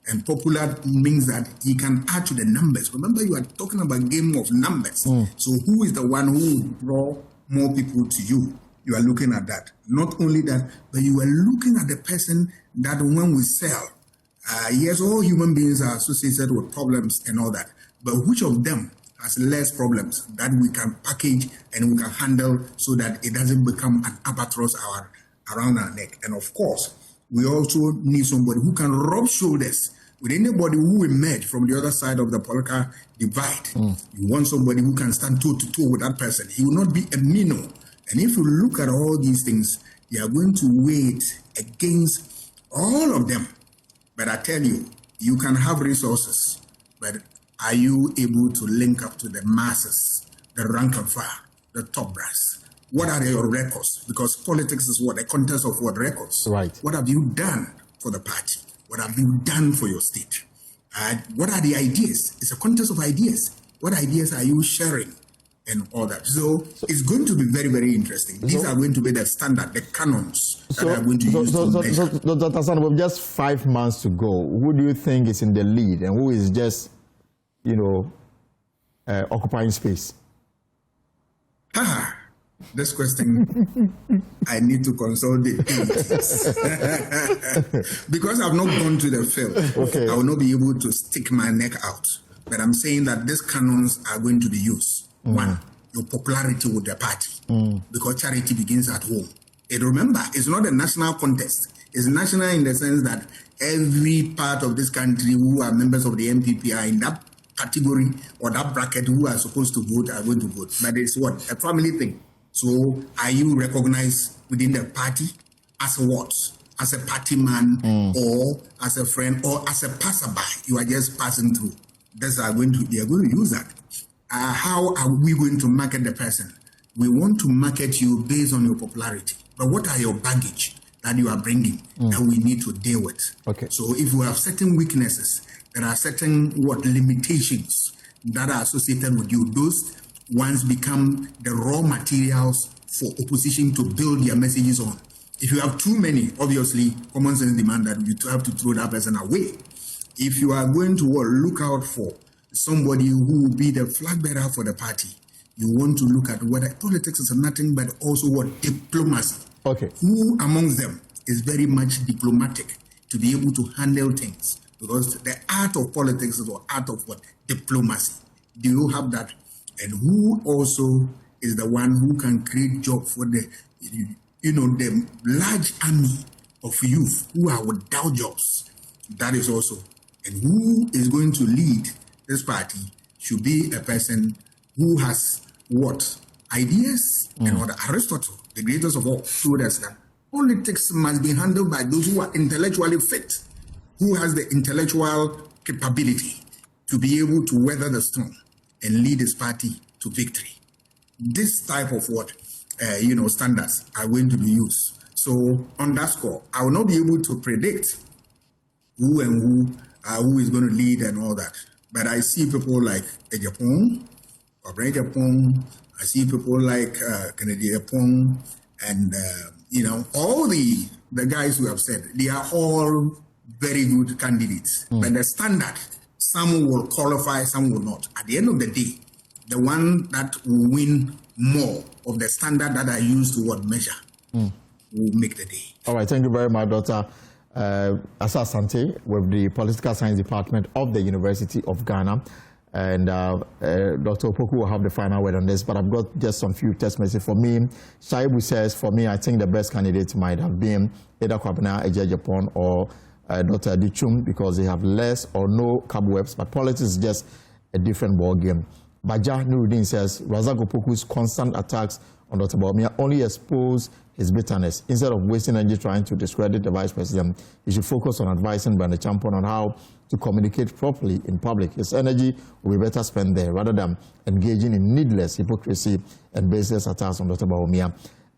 And popular means that he can add to the numbers. Remember, you are talking about game of numbers. So who is the one who will draw more people to you? You are looking at that. Not only that, but you are looking at the person that when we sell, yes, all human beings are associated with problems and all that. But which of them has less problems that we can package and we can handle so that it doesn't become an albatross around our neck? And of course, we also need somebody who can rub shoulders with anybody who emerge from the other side of the political divide. You want somebody who can stand toe-to-toe with that person. He will not be a minnow. And if you look at all these things, you are going to weigh it against all of them. But I tell you, you can have resources, but are you able to link up to the masses, the rank and file, the top brass? What are your records? Because politics is what? A contest of what? Records. Right. What have you done for the party? What have you done for your state? What are the ideas? It's a contest of ideas. What ideas are you sharing? And all that. So it's going to be very, very interesting. These are going to be the standard, the canons that are going to use to measure. Dr. Hassan, with just 5 months to go, who do you think is in the lead and who is just, occupying space? This question, I need to consult the because I've not gone to the field. Okay. I will not be able to stick my neck out. But I'm saying that these canons are going to be used. One, your popularity with the party, because charity begins at home. And remember, it's not a national contest. It's national in the sense that every part of this country who are members of the NPP are in that category or that bracket who are supposed to vote are going to vote. But it's what? A family thing. So are you recognized within the party as what? As a party man or as a friend or as a passerby? You are just passing through. They are going to use that. How are we going to market the person? We want to market you based on your popularity. But what are your baggage that you are bringing that we need to deal with? Okay. So if we have certain weaknesses, there are certain limitations that are associated with you. Those ones become the raw materials for opposition to build their messages on. If you have too many, obviously, common sense demand that you have to throw that person away. If you are going to look out for somebody who will be the flag bearer for the party, you want to look at whether politics is nothing but also what? Diplomacy. Okay. Who amongst them is very much diplomatic to be able to handle things? Because the art of politics is the art of what? Diplomacy. Do you have that? And who also is the one who can create jobs for the, the large army of youth who are without jobs? That is also. And who is going to lead this party should be a person who has what? Ideas and what Aristotle, the greatest of all, told us that politics must be handled by those who are intellectually fit, who has the intellectual capability to be able to weather the storm and lead his party to victory. This type of standards are going to be used. So on that score, I will not be able to predict who is going to lead and all that. But I see people like Agyapong, Agyapong. I see people like Agyepong, and all the guys who have said they are all very good candidates. But the standard, some will qualify, some will not. At the end of the day, the one that will win more of the standard that I use to measure will make the day. All right, thank you very much, Dr. Asa Asante with the Political Science Department of the University of Ghana. And Dr. Opoku will have the final word on this, but I've got just some few text messages. For me, Shaibu says, for me, I think the best candidate might have been either Kwabena, Agyepong, or Dr. Dichum, because they have less or no cobwebs, but politics is just a different ballgame. Baja Nuruddin says, Razak Opoku's constant attacks on Dr. Bawumia only expose his bitterness. Instead of wasting energy trying to discredit the vice president, he should focus on advising Bryan Acheampong on how to communicate properly in public. His energy will be better spent there rather than engaging in needless hypocrisy and baseless attacks on Dr. Bawumia.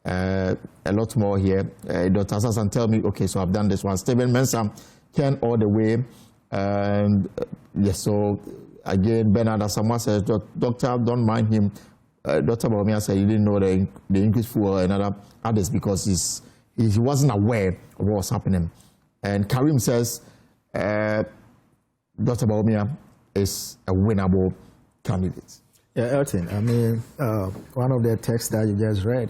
A lot more here. Dr. Sassan, tell me, okay, so I've done this one. Stephen Mensah, Ken all the way. Yes, so again, Bernard Asamoah says, Doctor, don't mind him. Dr. Bawumia said he didn't know the English fool and others because he wasn't aware of what was happening. And Karim says, Dr. Bawumia is a winnable candidate. Yeah, Elton, I mean, one of the texts that you just read,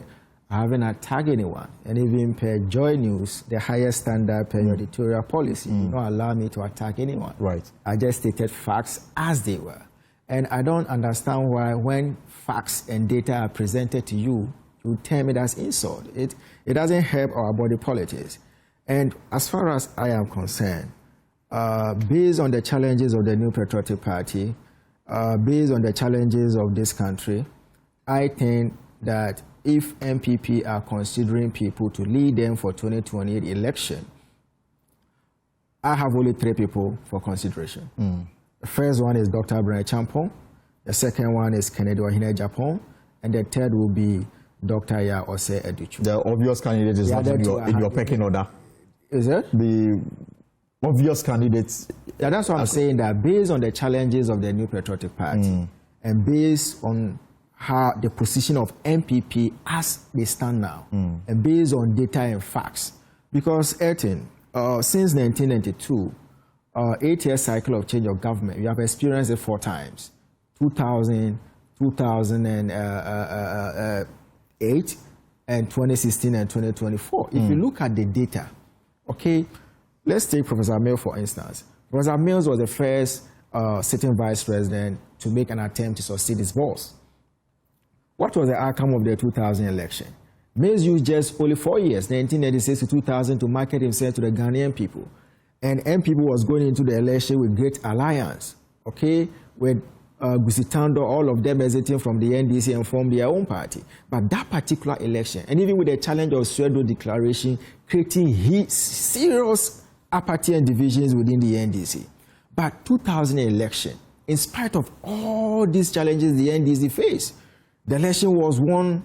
I haven't attacked anyone. And even per Joy News, the highest standard per editorial policy, do not allow me to attack anyone. Right. I just stated facts as they were. And I don't understand why when facts and data are presented to you, you term it as insult. It doesn't help our body politics. And as far as I am concerned, based on the challenges of the new Patriotic Party, based on the challenges of this country, I think that if NPP are considering people to lead them for 2028 election, I have only 3 people for consideration. The first one is Dr. Bryan Acheampong. The second one is Kennedy Agyapong. And the third will be Dr. Ya Ose Educhu. The obvious candidate is not in your pecking order. Is it? The obvious candidates. Yeah, that's what I'm saying, that based on the challenges of the new Patriotic Party and based on how the position of NPP as they stand now and based on data and facts, because Elton, since 1992, 8-year cycle of change of government, we have experienced it 4 times, 2000, 2008, and 2016 and 2024. If you look at the data, okay, let's take Professor Mills, for instance. Professor Mills was the first sitting vice president to make an attempt to succeed his boss. What was the outcome of the 2000 election? Mills used just only 4 years, 1986 to 2000, to market himself to the Ghanaian people. And NPP was going into the election with great alliance, okay, with Gusitando, all of them exiting from the NDC and formed their own party. But that particular election, and even with the challenge of pseudo declaration, creating serious apathy and divisions within the NDC. But 2000 election, in spite of all these challenges the NDC faced, the election was won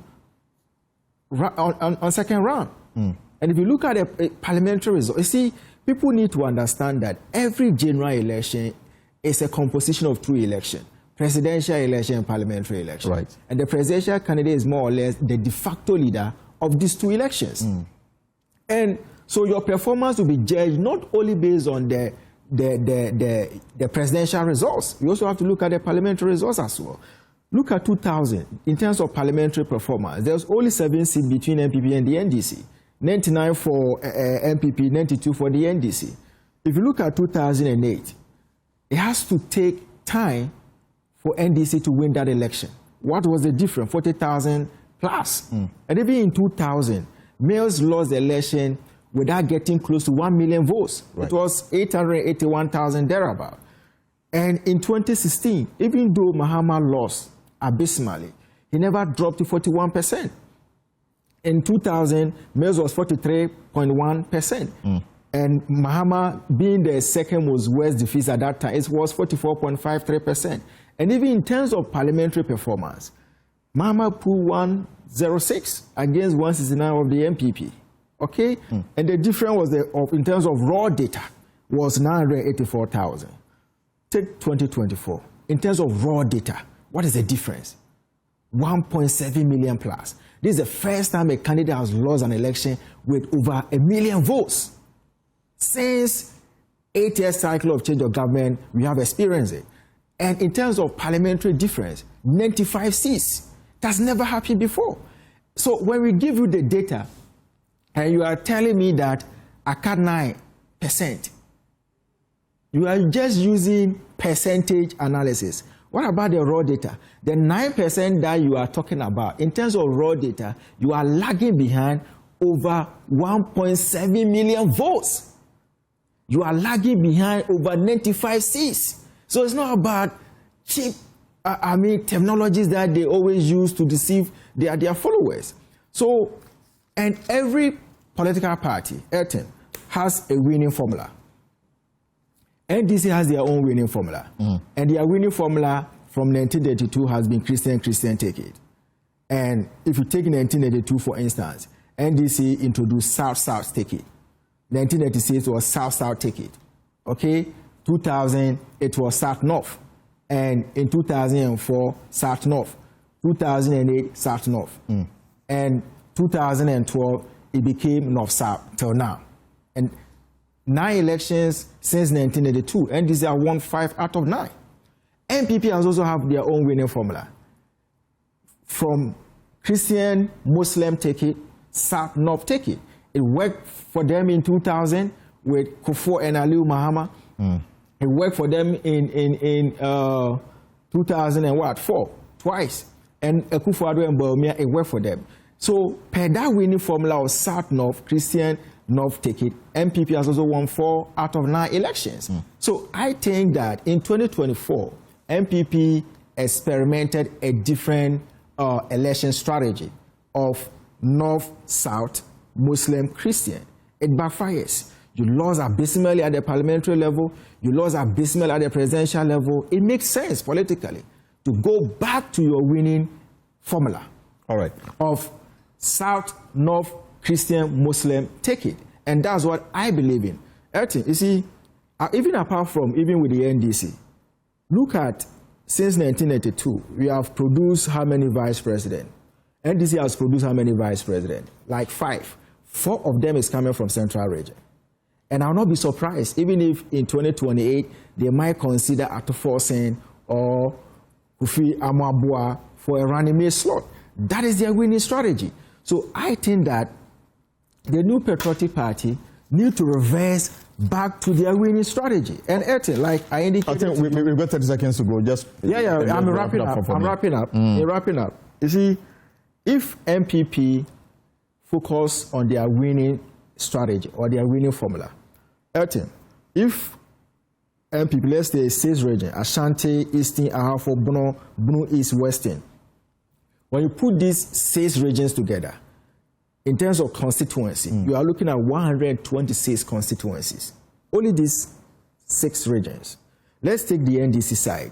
on second round. And if you look at the parliamentary result, you see, people need to understand that every general election is a composition of 2 elections: presidential election and parliamentary election. Right. And the presidential candidate is more or less the de facto leader of these 2 elections. And so your performance will be judged not only based on the presidential results. You also have to look at the parliamentary results as well. Look at 2000. In terms of parliamentary performance, there was only 7 seats between NPP and the NDC. 99 for NPP, 92 for the NDC. If you look at 2008, it has to take time for NDC to win that election. What was the difference? 40,000 plus. And even in 2000, Mills lost the election without getting close to 1 million votes. Right. It was 881,000 thereabout. And in 2016, even though Mahama lost abysmally, he never dropped to 41%. In 2000, Mills was 43.1%. And Mahama, being the second most worst defeat at that time, it was 44.53%. And even in terms of parliamentary performance, Mahama pulled 106 against 169 of the NPP. Okay? And the difference was, in terms of raw data, was 984,000. Take 2024. In terms of raw data, what is the difference? 1.7 million plus. This is the first time a candidate has lost an election with over 1 million votes. Since 8-year cycle of change of government, we have experienced it. And in terms of parliamentary difference, 95 seats. That's never happened before. So when we give you the data, and you are telling me that I cut 9%, you are just using percentage analysis. What about the raw data? The 9% that you are talking about, in terms of raw data, you are lagging behind over 1.7 million votes. You are lagging behind over 95 seats. So it's not about cheap, technologies that they always use to deceive their followers. So, and every political party, Ayrton, has a winning formula. NDC has their own winning formula. And their winning formula from 1982 has been Christian, take it. And if you take 1982, for instance, NDC introduced South, take it. 1986 was South, take it. Okay? 2000, it was South-North. And in 2004, South-North. 2008, South-North. And 2012, it became North-South till now. And 9 elections since 1982, NDC have won 5 out of 9. NPP has also have their own winning formula. From Christian, Muslim, take it, South, North, take it. It worked for them in 2000 with Kufuor and Aliu Mahama. It worked for them in 2004, twice. And Kufuor and Bawumia, it worked for them. So, per that winning formula of South, North, Christian, North, take it, NPP has also won 4 out of 9 elections. So, I think that in 2024, NPP experimented a different election strategy of North, South, Muslim, Christian. It backfires. You lost abysmally at the parliamentary level. You lost abysmally at the presidential level. It makes sense politically to go back to your winning formula. All right. Of South, North, Christian, Muslim, take it. And that's what I believe in. Elton, you see, even apart from, even with the NDC, look at, since 1982, we have produced how many vice presidents? NDC has produced how many vice presidents? Like 5. 4 of them is coming from Central Region. And I'll not be surprised, even if in 2028, they might consider Atufosen or Kofi Amwabua for a running mate slot. That is their winning strategy. So I think that the new Patriotic Party need to reverse back to their winning strategy. And Elton, like I indicated... I think we've got 30 seconds to go. I'm wrapping up. You see, if NPP focus on their winning strategy or their winning formula, Elton, if NPP, let's say 6 region, Ashanti, Eastern, Ahafo, Bono East, Western, when you put these 6 regions together, in terms of constituency, you are looking at 126 constituencies. Only these 6 regions. Let's take the NDC side.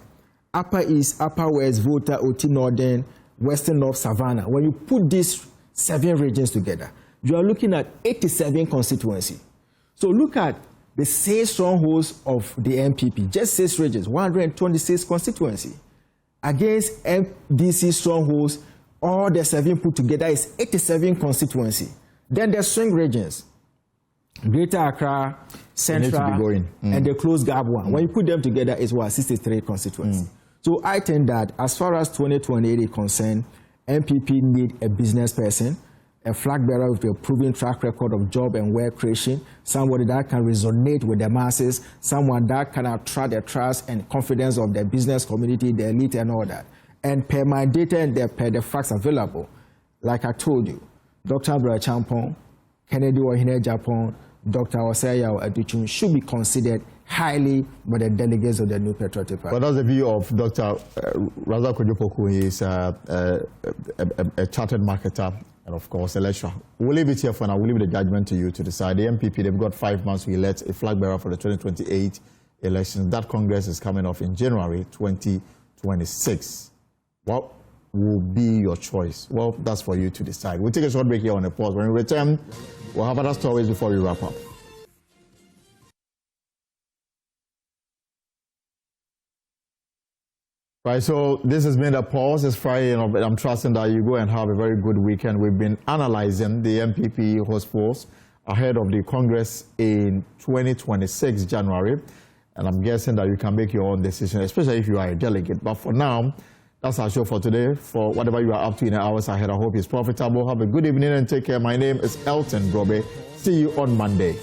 Upper East, Upper West, Volta, Oti Northern, Western North, Savannah. When you put these 7 regions together, you are looking at 87 constituencies. So look at the 6 strongholds of the NPP, just 6 regions, 126 constituency. Against MDC strongholds, all the 7 put together is 87 constituency. Then the swing regions, Greater Accra, Central, and the closed gap one. When you put them together, it's 63 constituency. So I think that as far as 2028 is concerned, NPP need a business person, a flag bearer with a proven track record of job and work creation, somebody that can resonate with the masses, someone that can attract the trust and confidence of the business community, the elite and all that. And per my data and per the facts available, like I told you, Dr. Acheampong, Kennedy Ohene Agyapong, Dr. Osaya Aduchun should be considered highly by the delegates of the new Patriotic Party. But that's the view of Dr. Razak Kojopoku. He is a chartered marketer and, of course, a lecturer. We'll leave it here for now. We'll leave the judgment to you to decide. The NPP, they've got 5 months to elect a flag bearer for the 2028 elections. That Congress is coming off in January 2026. What will be your choice? Well, that's for you to decide. We'll take a short break here on the pause. When we return, we'll have other stories before we wrap up. Right, so this has been a pause. It's Friday, and I'm trusting that you go and have a very good weekend. We've been analyzing the NPP host polls ahead of the Congress in 2026 January, and I'm guessing that you can make your own decision, especially if you are a delegate. But for now, that's our show for today. For whatever you are up to in the hours ahead, I hope it's profitable. Have a good evening and take care. My name is Elton Brobe. See you on Monday.